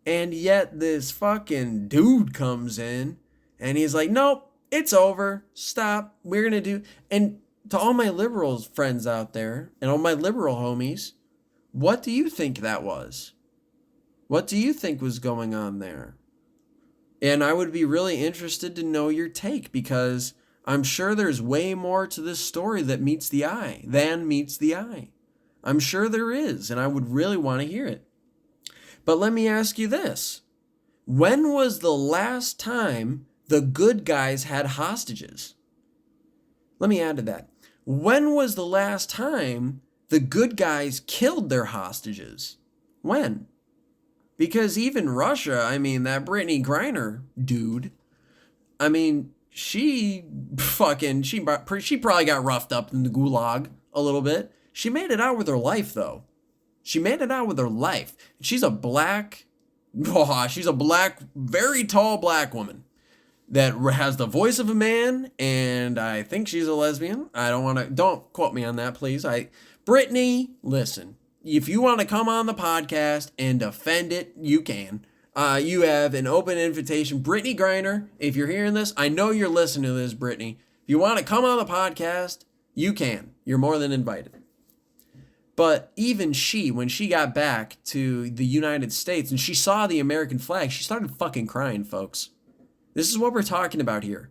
And yet this fucking dude comes in and he's like, nope, it's over. Stop. We're going to do. And to all my liberal friends out there and all my liberal homies, what do you think that was? What do you think was going on there? And I would be really interested to know your take, because I'm sure there's way more to this story that meets the eye than meets the eye. I'm sure there is, and I would really want to hear it. But let me ask you this. When was the last time the good guys had hostages? Let me add to that. When was the last time the good guys killed their hostages? When? Because even Russia, I mean, that Brittany Griner dude, I mean, she probably got roughed up in the gulag a little bit. She made it out with her life, though. She made it out with her life. She's a black, very tall black woman that has the voice of a man, and I think she's a lesbian. Don't quote me on that, please. Brittany, listen, if you want to come on the podcast and defend it, you can. You have an open invitation. Brittany Griner, if you're hearing this, I know you're listening to this, Brittany. If you want to come on the podcast, you can. You're more than invited. But even she, when she got back to the United States and she saw the American flag, she started fucking crying, folks. This is what we're talking about here.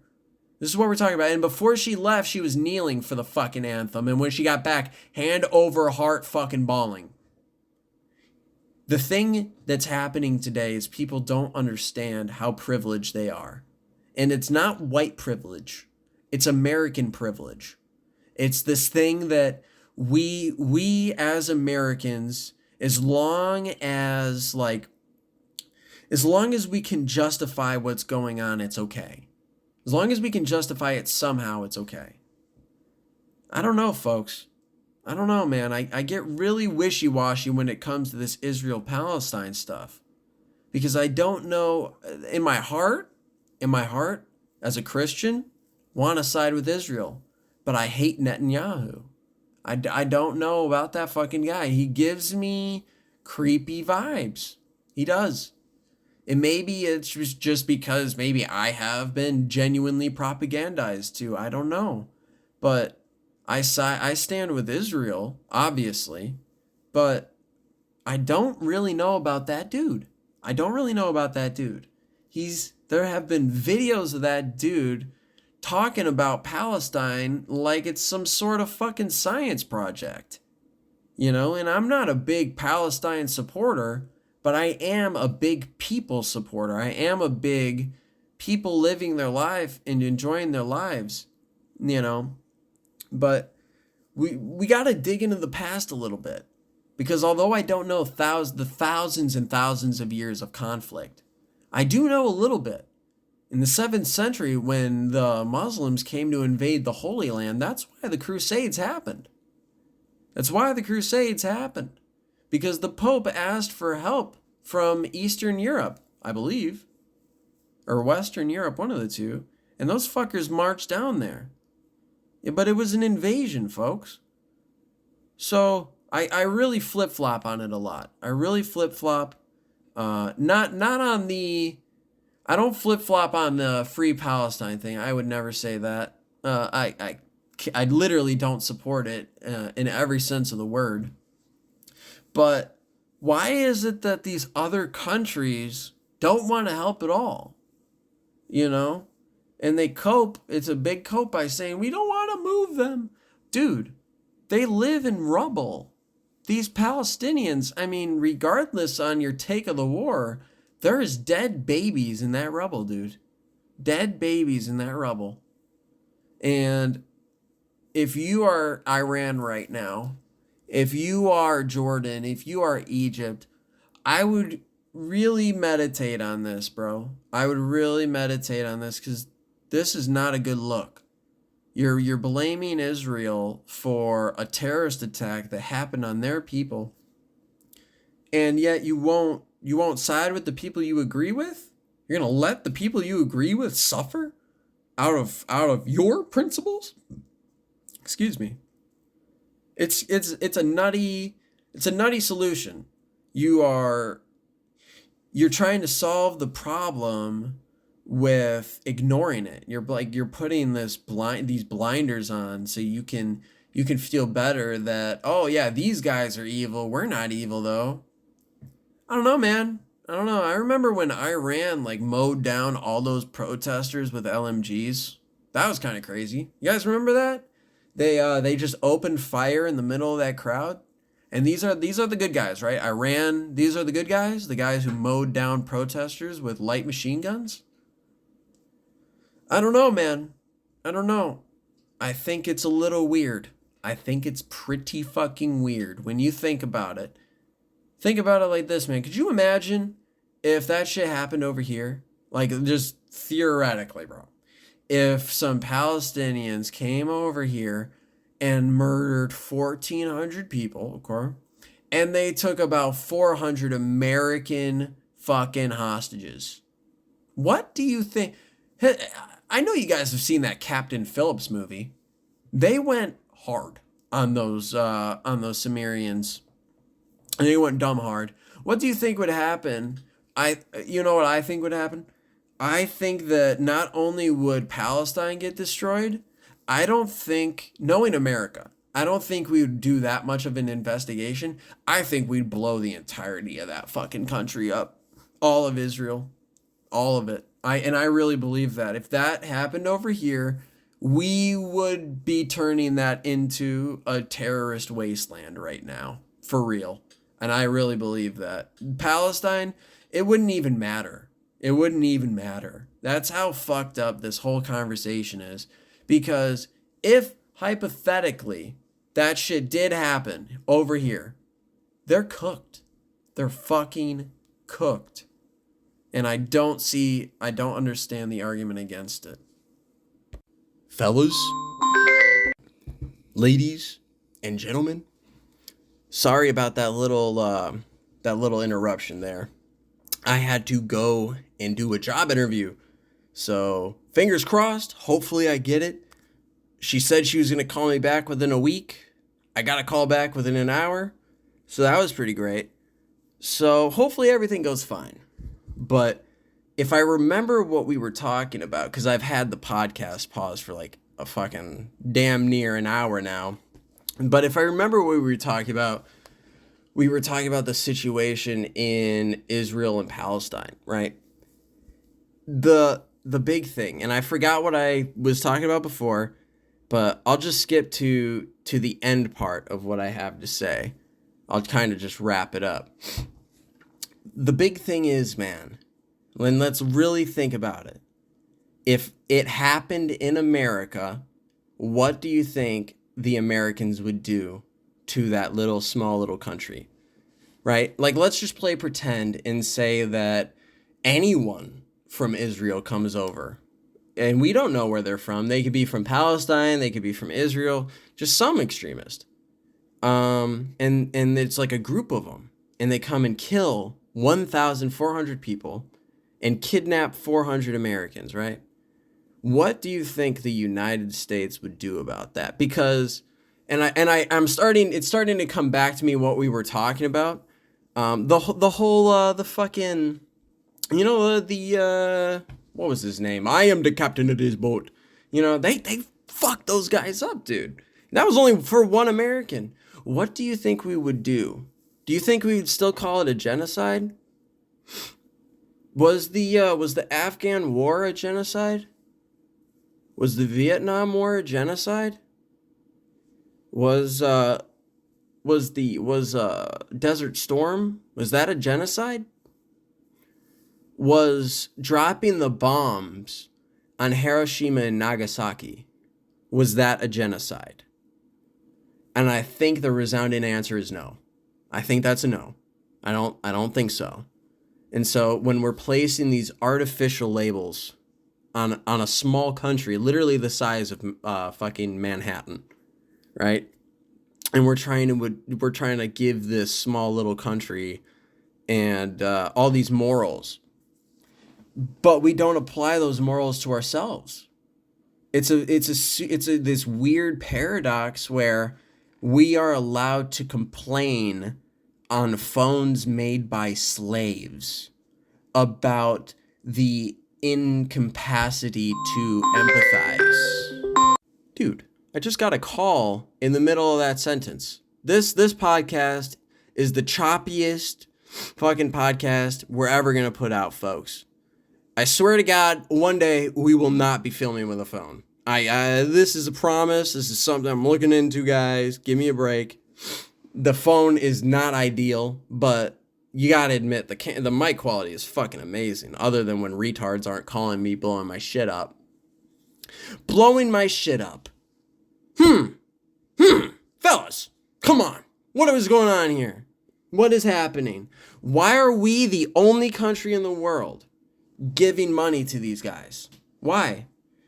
This is what we're talking about. And before she left, she was kneeling for the fucking anthem. And when she got back, hand over heart fucking bawling. The thing that's happening today is people don't understand how privileged they are. And it's not white privilege. It's American privilege. It's this thing that we as Americans, as long as we can justify what's going on, it's okay. As long as we can justify it somehow, it's okay. I don't know, folks. I don't know, man. I get really wishy-washy when it comes to this Israel-Palestine stuff. Because I don't know, in my heart, as a Christian, want to side with Israel. But I hate Netanyahu. I don't know about that fucking guy. He gives me creepy vibes. He does. And maybe it's just because maybe I have been genuinely propagandized too. I don't know. But I stand with Israel, obviously. But I don't really know about that dude. There have been videos of that dude talking about Palestine like it's some sort of fucking science project. You know, and I'm not a big Palestine supporter, but I am a big people supporter. I am a big people living their life and enjoying their lives, you know. But we got to dig into the past a little bit. Because although I don't know the thousands and thousands of years of conflict, I do know a little bit. In the 7th century, when the Muslims came to invade the Holy Land, that's why the Crusades happened. Because the Pope asked for help from Eastern Europe, I believe, or Western Europe, one of the two, and those fuckers marched down there. Yeah, but it was an invasion, folks. So I really flip-flop on it a lot. I really flip-flop. Not on the... I don't flip-flop on the Free Palestine thing. I would never say that. I I literally don't support it in every sense of the word. But why is it that these other countries don't want to help at all? You know? And they cope, it's a big cope by saying, we don't want to move them. Dude, they live in rubble. These Palestinians, I mean, regardless on your take of the war, there is dead babies in that rubble, dude. Dead babies in that rubble. And if you are Iran right now, if you are Jordan, if you are Egypt, I would really meditate on this, bro. I would really meditate on this because this is not a good look. You're blaming Israel for a terrorist attack that happened on their people, and yet you won't side with the people you agree with? You're gonna let the people you agree with suffer out of your principles? Excuse me. It's a nutty solution. You're trying to solve the problem with ignoring it. You're putting these blinders on so you can feel better that, oh yeah, these guys are evil. We're not evil though. I don't know, man. I don't know. I remember when Iran mowed down all those protesters with LMGs. That was kind of crazy. You guys remember that? They just opened fire in the middle of that crowd. And these are the good guys, right? Iran, these are the good guys, the guys who mowed down protesters with light machine guns. I don't know, man. I don't know. I think it's a little weird. I think it's pretty fucking weird when you think about it. Think about it like this, man. Could you imagine if that shit happened over here? Just theoretically, bro. If some Palestinians came over here and murdered 1,400 people, of course, and they took about 400 American fucking hostages. What do you think? I know you guys have seen that Captain Phillips movie. They went hard on those Sumerians. And they went dumb hard. What do you think would happen? You know what I think would happen? I think that not only would Palestine get destroyed, I don't think, knowing America, I don't think we would do that much of an investigation. I think we'd blow the entirety of that fucking country up. All of Israel. All of it. I really believe that. If that happened over here, we would be turning that into a terrorist wasteland right now. For real. And I really believe that. Palestine, it wouldn't even matter. It wouldn't even matter. That's how fucked up this whole conversation is. Because if, hypothetically, that shit did happen over here, they're cooked. They're fucking cooked. And I don't understand the argument against it. Fellas, ladies, and gentlemen, sorry about that little interruption there. I had to go and do a job interview. So, fingers crossed, hopefully I get it. She said she was going to call me back within a week. I got a call back within an hour. So that was pretty great. So, hopefully everything goes fine. But if I remember what we were talking about, because I've had the podcast paused for a fucking damn near an hour now. But if I remember what we were talking about the situation in Israel and Palestine, right? The big thing, and I forgot what I was talking about before, but I'll just skip to the end part of what I have to say. I'll kind of just wrap it up. The big thing is, man, and let's really think about it. If it happened in America, what do you think the Americans would do to that small little country? Right? Let's just play pretend and say that anyone from Israel comes over. And we don't know where they're from. They could be from Palestine. They could be from Israel. Just some extremist. And it's a group of them. And they come and kill 1,400 people and kidnap 400 Americans, right? What do you think the United States would do about that? Because, it's starting to come back to me what we were talking about. The fucking, what was his name? I am the captain of this boat. They fuck those guys up, dude. That was only for one American. What do you think we would do? Do you think we would still call it a genocide? Was the Afghan War a genocide? Was the Vietnam War a genocide? Was Desert Storm, was that a genocide? Was dropping the bombs on Hiroshima and Nagasaki, was that a genocide? And I think the resounding answer is no. I think that's a no. I don't think so. And so when we're placing these artificial labels on a small country, literally the size of fucking Manhattan, right? And we're trying to give this small little country and all these morals, but we don't apply those morals to ourselves. It's this weird paradox where we are allowed to complain on phones made by slaves about the incapacity to empathize. Dude, I just got a call in the middle of that sentence. This podcast is the choppiest fucking podcast we're ever going to put out, folks. I swear to God, one day we will not be filming with a phone. This is a promise. This is something I'm looking into, guys. Give me a break. The phone is not ideal, but you gotta admit the mic quality is fucking amazing. Other than when retards aren't calling me, blowing my shit up. Blowing my shit up. Fellas, come on. What is going on here? What is happening? Why are we the only country in the world giving money to these guys? Why?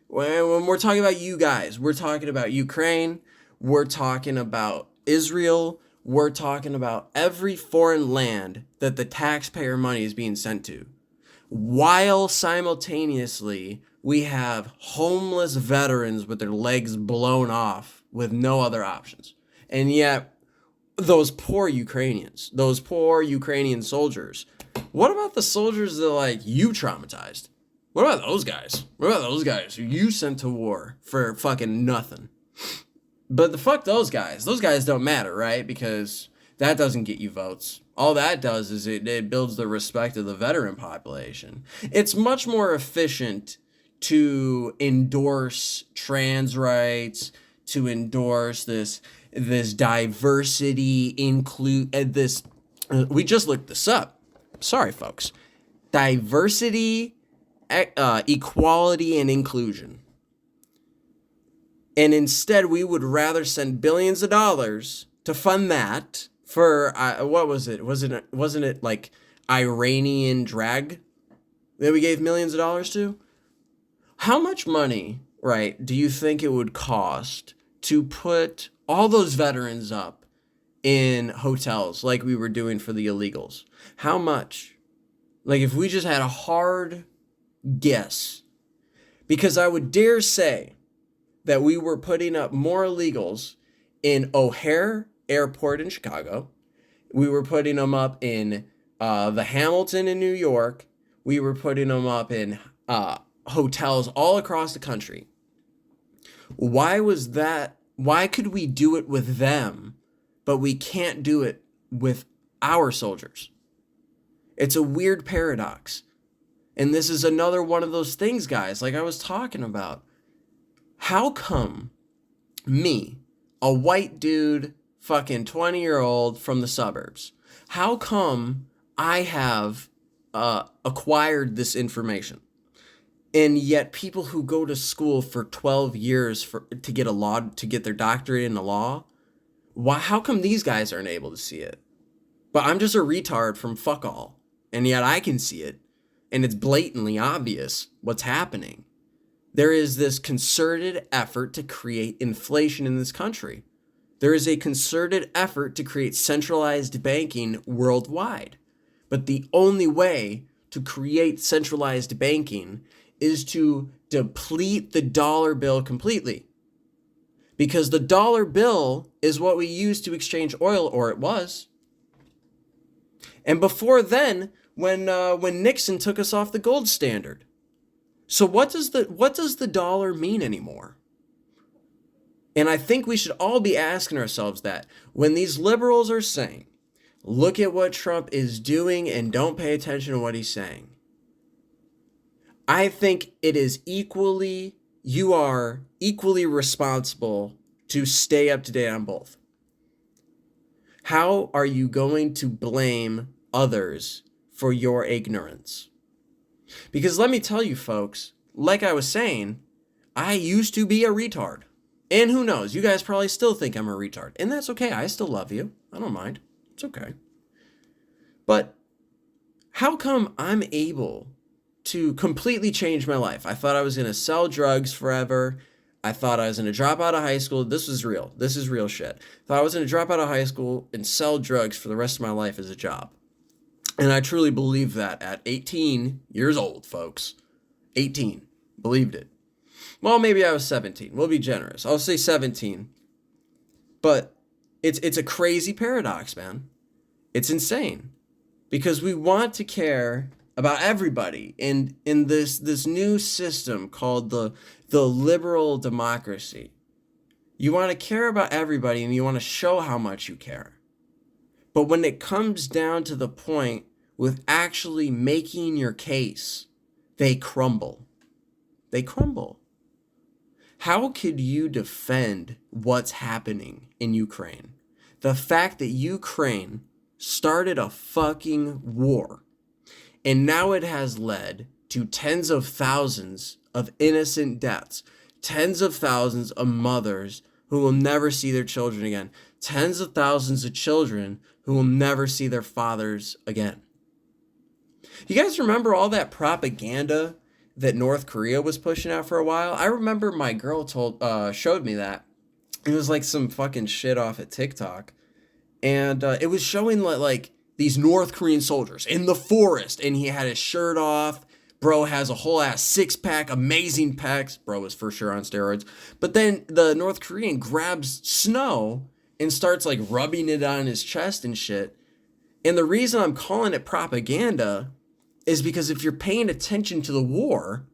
When we're talking about you guys, we're talking about Ukraine, we're talking about Israel, we're talking about every foreign land that the taxpayer money is being sent to. While simultaneously, we have homeless veterans with their legs blown off with no other options. And yet, those poor Ukrainians, those poor Ukrainian soldiers, what about the soldiers that, you traumatized? What about those guys? What about those guys who you sent to war for fucking nothing? But fuck those guys. Those guys don't matter, right? Because that doesn't get you votes. All that does is it builds the respect of the veteran population. It's much more efficient to endorse trans rights, to endorse this diversity, we just looked this up. Sorry, folks. Diversity, equality, and inclusion. And instead, we would rather send billions of dollars to fund that for, what was it? Wasn't it like Iranian drag that we gave millions of dollars to? How much money, right, do you think it would cost to put all those veterans up in hotels like we were doing for the illegals? How much? Like, if we just had a hard guess. Because I would dare say that we were putting up more illegals in O'Hare Airport in Chicago. We were putting them up in the Hamilton in New York. We were putting them up in hotels all across the country. Why was that? Why could we do it with them, but we can't do it with our soldiers? It's a weird paradox. And this is another one of those things, guys, like I was talking about. How come me, a white dude, fucking 20-year-old from the suburbs, how come I have acquired this information? And yet people who go to school for 12 years to get their doctorate in the law, how come these guys aren't able to see it? But I'm just a retard from fuck all, and yet I can see it, and it's blatantly obvious what's happening. There is this concerted effort to create inflation in this country. There is a concerted effort to create centralized banking worldwide. But the only way to create centralized banking is to deplete the dollar bill completely. Because the dollar bill is what we use to exchange oil, or it was. And before then, when Nixon took us off the gold standard. So what does the dollar mean anymore? And I think we should all be asking ourselves that when these liberals are saying, look at what Trump is doing and don't pay attention to what he's saying. I think it is you are equally responsible to stay up to date on both. How are you going to blame others for your ignorance? Because let me tell you, folks, like I was saying, I used to be a retard. And who knows, you guys probably still think I'm a retard. And that's okay, I still love you. I don't mind. It's okay. But how come I'm able to completely change my life? I thought I was going to sell drugs forever. I thought I was going to drop out of high school. This was real. This is real shit. Thought I was going to drop out of high school and sell drugs for the rest of my life as a job. And I truly believed that at 18 years old, folks. 18. Believed it. Well, maybe I was 17. We'll be generous. I'll say 17. But it's a crazy paradox, man. It's insane. Because we want to care about everybody in this new system called the liberal democracy. You want to care about everybody and you want to show how much you care. But when it comes down to the point with actually making your case, they crumble. They crumble. How could you defend what's happening in Ukraine? The fact that Ukraine started a fucking war, and now it has led to tens of thousands of innocent deaths, tens of thousands of mothers who will never see their children again, tens of thousands of children who will never see their fathers again. You guys remember all that propaganda that North Korea was pushing out for a while? I remember my girl showed me that. It was like some fucking shit off at TikTok. And it was showing like these North Korean soldiers in the forest, and he had his shirt off. Bro has a whole ass six-pack, amazing pecs. Bro is for sure on steroids. But then the North Korean grabs snow and starts like rubbing it on his chest and shit. And the reason I'm calling it propaganda is because if you're paying attention to the war,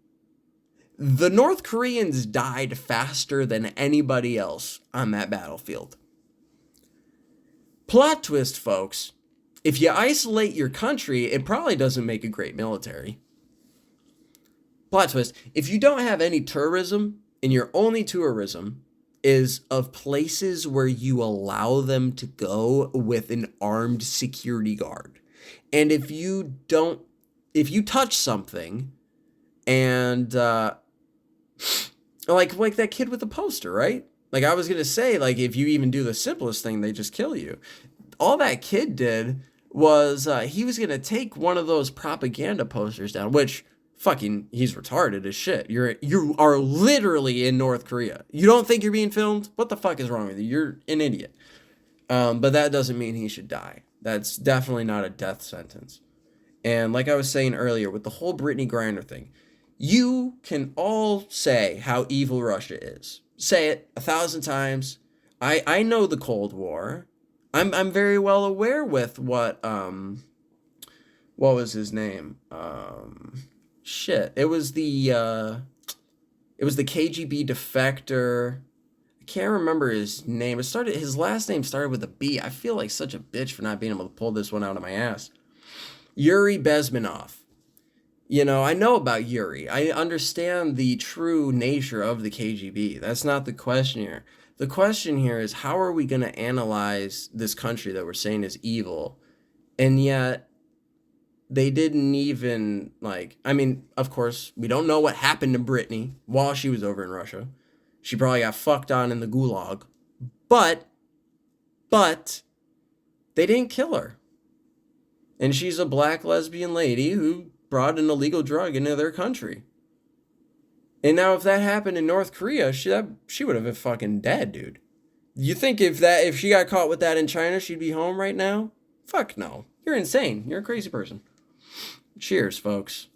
the North Koreans died faster than anybody else on that battlefield. Plot twist, folks. If you isolate your country, it probably doesn't make a great military. Plot twist. If you don't have any tourism, and your only tourism is of places where you allow them to go with an armed security guard. And if you touch something and like that kid with the poster, right? Like I was going to say, like if you even do the simplest thing, they just kill you. All that kid did was he was going to take one of those propaganda posters down, which fucking he's retarded as shit. You are literally in North Korea. You don't think you're being filmed? What the fuck is wrong with you? You're an idiot. But that doesn't mean he should die. That's definitely not a death sentence. And like I was saying earlier with the whole Brittany Griner thing, you can all say how evil Russia is. Say it 1,000 times. I know the Cold War. I'm very well aware with what was his name? It was the KGB defector. I can't remember his name. His last name started with a B. I feel like such a bitch for not being able to pull this one out of my ass. Yuri Bezmenov. You know, I know about Yuri. I understand the true nature of the KGB. That's not the question here. The question here is, how are we going to analyze this country that we're saying is evil? And yet, they didn't even, of course, we don't know what happened to Brittany while she was over in Russia. She probably got fucked on in the gulag. But, they didn't kill her. And she's a black lesbian lady who brought an illegal drug into their country. And now if that happened in North Korea, she would have been fucking dead, dude. You think if she got caught with that in China, she'd be home right now? Fuck no. You're insane. You're a crazy person. Cheers, folks.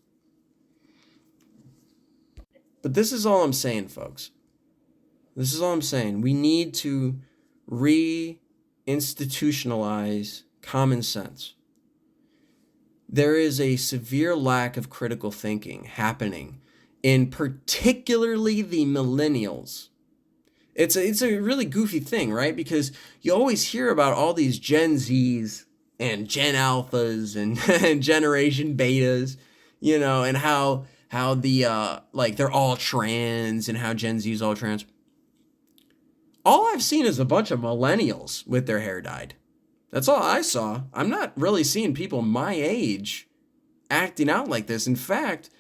But this is all I'm saying, folks. This is all I'm saying. We need to re-institutionalize common sense. There is a severe lack of critical thinking happening in particularly the millennials. It's a really goofy thing, right? Because you always hear about all these Gen Zs and Gen Alphas and, and Generation Betas, and how the like they're all trans and how Gen Z is all trans. All I've seen is a bunch of millennials with their hair dyed. That's all I saw. I'm not really seeing people my age acting out like this. In fact,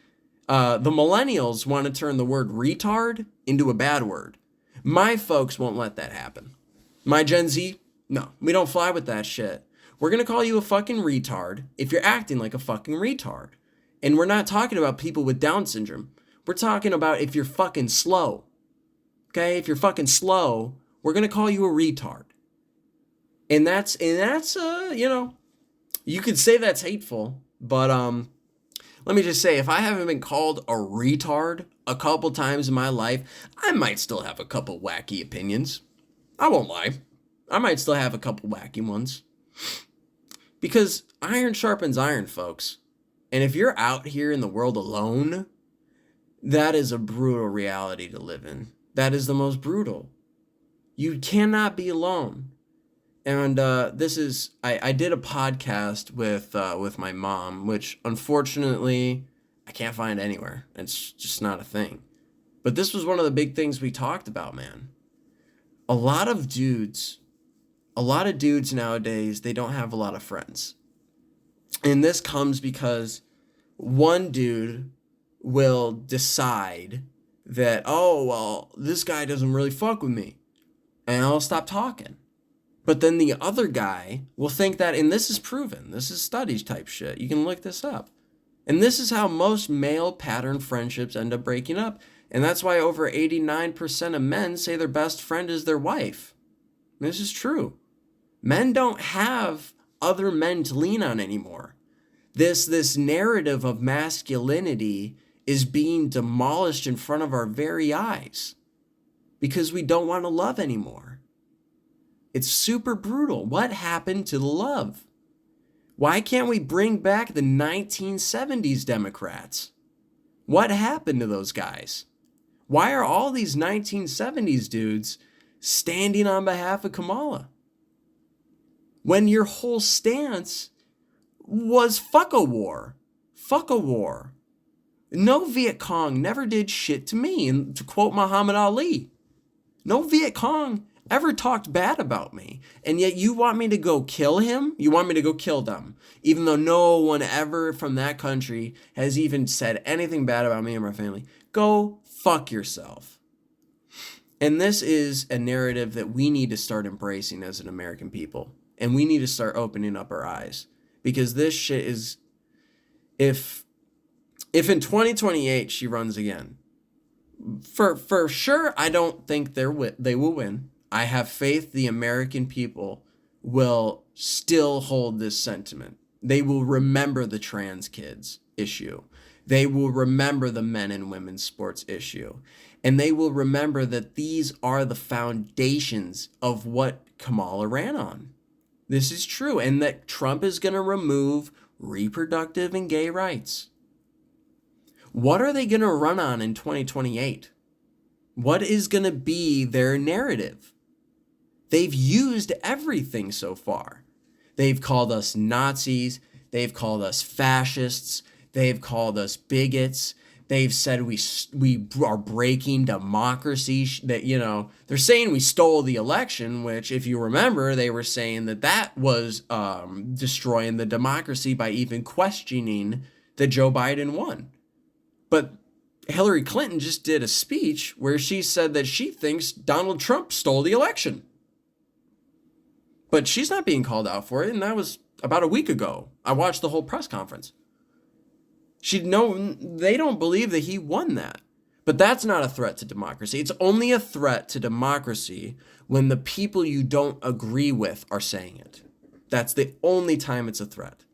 the millennials want to turn the word retard into a bad word. My folks won't let that happen. My Gen Z, no, we don't fly with that shit. We're going to call you a fucking retard if you're acting like a fucking retard. And we're not talking about people with Down syndrome. We're talking about if you're fucking slow. Okay? If you're fucking slow, we're going to call you a retard. And that's you could say that's hateful, but let me just say, if I haven't been called a retard a couple times in my life, I might still have a couple wacky opinions. I won't lie. I might still have a couple wacky ones. Because iron sharpens iron, folks. And if you're out here in the world alone, that is a brutal reality to live in. That is the most brutal. You cannot be alone. And I did a podcast with my mom, which unfortunately I can't find anywhere. It's just not a thing. But this was one of the big things we talked about, man. A lot of dudes nowadays, they don't have a lot of friends. And this comes because one dude will decide that, oh, well, this guy doesn't really fuck with me, and I'll stop talking. But then the other guy will think that, and this is proven, this is studies type shit, you can look this up. And this is how most male pattern friendships end up breaking up. And that's why over 89% of men say their best friend is their wife. This is true. Men don't have other men to lean on anymore. This narrative of masculinity is being demolished in front of our very eyes because we don't want to love anymore. It's super brutal. What happened to the love? Why can't we bring back the 1970s Democrats? What happened to those guys? Why are all these 1970s dudes standing on behalf of Kamala? When your whole stance was fuck a war. Fuck a war. No Viet Cong never did shit to me. And to quote Muhammad Ali, no Viet Cong ever talked bad about me. And yet you want me to go kill him? You want me to go kill them? Even though no one ever from that country has even said anything bad about me or my family. Go fuck yourself. And this is a narrative that we need to start embracing as an American people. And we need to start opening up our eyes. Because this shit is... If in 2028 she runs again, for sure, I don't think they will win. I have faith the American people will still hold this sentiment. They will remember the trans kids issue. They will remember the men and women's sports issue. And they will remember that these are the foundations of what Kamala ran on. This is true. And that Trump is going to remove reproductive and gay rights. What are they going to run on in 2028? What is going to be their narrative? They've used everything so far. They've called us Nazis. They've called us fascists. They've called us bigots. They've said we are breaking democracy. That, they're saying we stole the election, which, if you remember, they were saying that was destroying the democracy by even questioning that Joe Biden won. But Hillary Clinton just did a speech where she said that she thinks Donald Trump stole the election. But she's not being called out for it, and that was about a week ago. I watched the whole press conference. They don't believe that he won that. But that's not a threat to democracy. It's only a threat to democracy when the people you don't agree with are saying it. That's the only time it's a threat.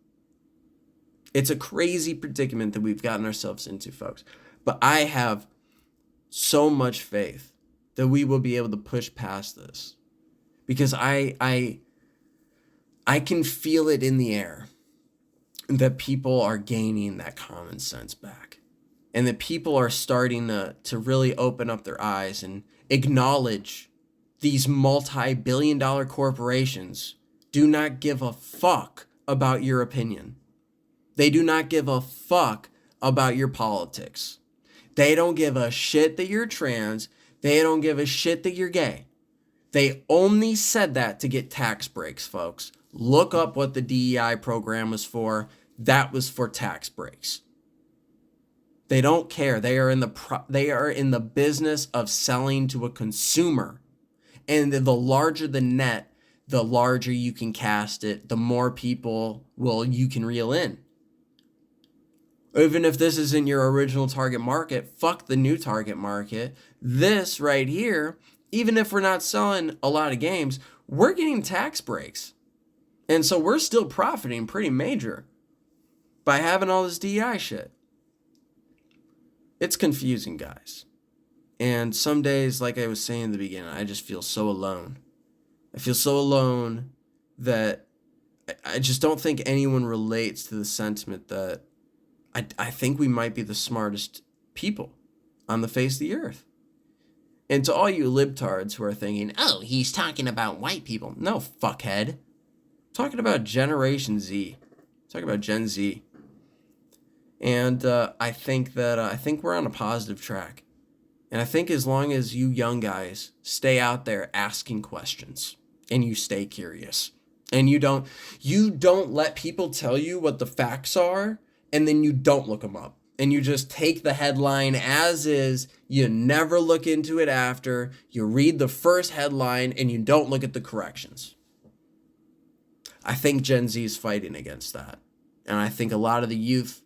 It's a crazy predicament that we've gotten ourselves into, folks. But I have so much faith that we will be able to push past this. Because I can feel it in the air that people are gaining that common sense back. And that people are starting to really open up their eyes and acknowledge these multi-billion-dollar corporations do not give a fuck about your opinion. They do not give a fuck about your politics. They don't give a shit that you're trans. They don't give a shit that you're gay. They only said that to get tax breaks, folks. Look up what the DEI program was for. That was for tax breaks. They don't care. They are in the business of selling to a consumer. And the larger the net, the larger you can cast it, the more people you can reel in. Even if this isn't your original target market, fuck the new target market. This right here, even if we're not selling a lot of games, we're getting tax breaks. And so we're still profiting pretty major by having all this DEI shit. It's confusing, guys. And some days, like I was saying in the beginning, I just feel so alone. I feel so alone that I just don't think anyone relates to the sentiment that I think we might be the smartest people on the face of the earth. And to all you libtards who are thinking, oh, he's talking about white people. No, fuckhead. I'm talking about Generation Z. I'm talking about Gen Z. And I think we're on a positive track. And I think as long as you young guys stay out there asking questions and you stay curious and you don't let people tell you what the facts are and then you don't look them up and you just take the headline as is, you never look into it after, you read the first headline and you don't look at the corrections. I think Gen Z is fighting against that. And I think a lot of the youth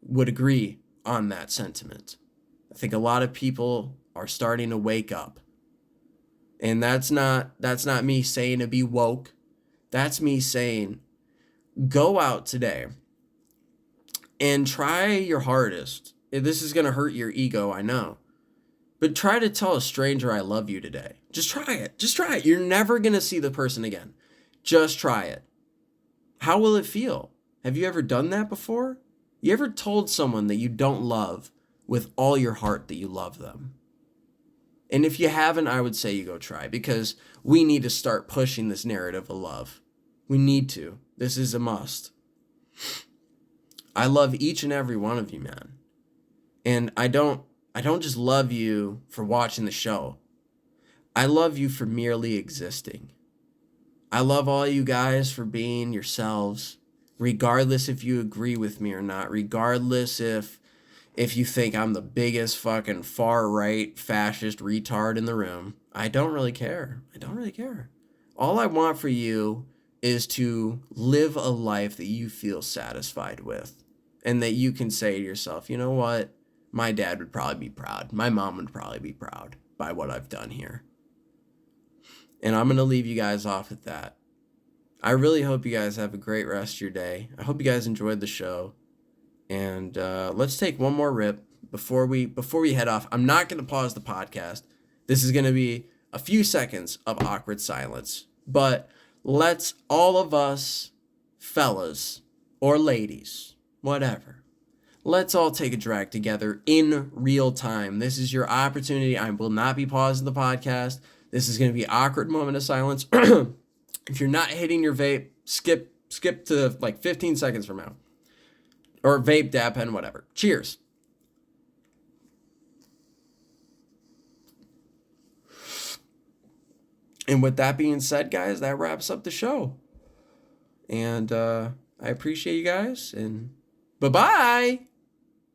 would agree on that sentiment. I think a lot of people are starting to wake up. And that's not me saying to be woke. That's me saying go out today and try your hardest. This is going to hurt your ego, I know. But try to tell a stranger I love you today. Just try it. Just try it. You're never going to see the person again. Just try it. How will it feel? Have you ever done that before? You ever told someone that you don't love with all your heart that you love them? And if you haven't, I would say you go try, because we need to start pushing this narrative of love. We need to. This is a must. I love each and every one of you, man. And I don't just love you for watching the show. I love you for merely existing. I love all you guys for being yourselves, regardless if you agree with me or not, regardless if you think I'm the biggest fucking far-right fascist retard in the room. I don't really care. I don't really care. All I want for you is to live a life that you feel satisfied with and that you can say to yourself, you know what? My dad would probably be proud. My mom would probably be proud by what I've done here. And I'm going to leave you guys off with that. I really hope you guys have a great rest of your day. I hope you guys enjoyed the show. And let's take one more rip before we head off. I'm not going to pause the podcast. This is going to be a few seconds of awkward silence. But let's all of us, fellas or ladies, whatever, let's all take a drag together in real time. This is your opportunity. I will not be pausing the podcast. This is going to be an awkward moment of silence. If you're not hitting your vape, skip to like 15 seconds from now. Or vape, dab pen, whatever. Cheers. And with that being said, guys, that wraps up the show. And I appreciate you guys. And bye-bye.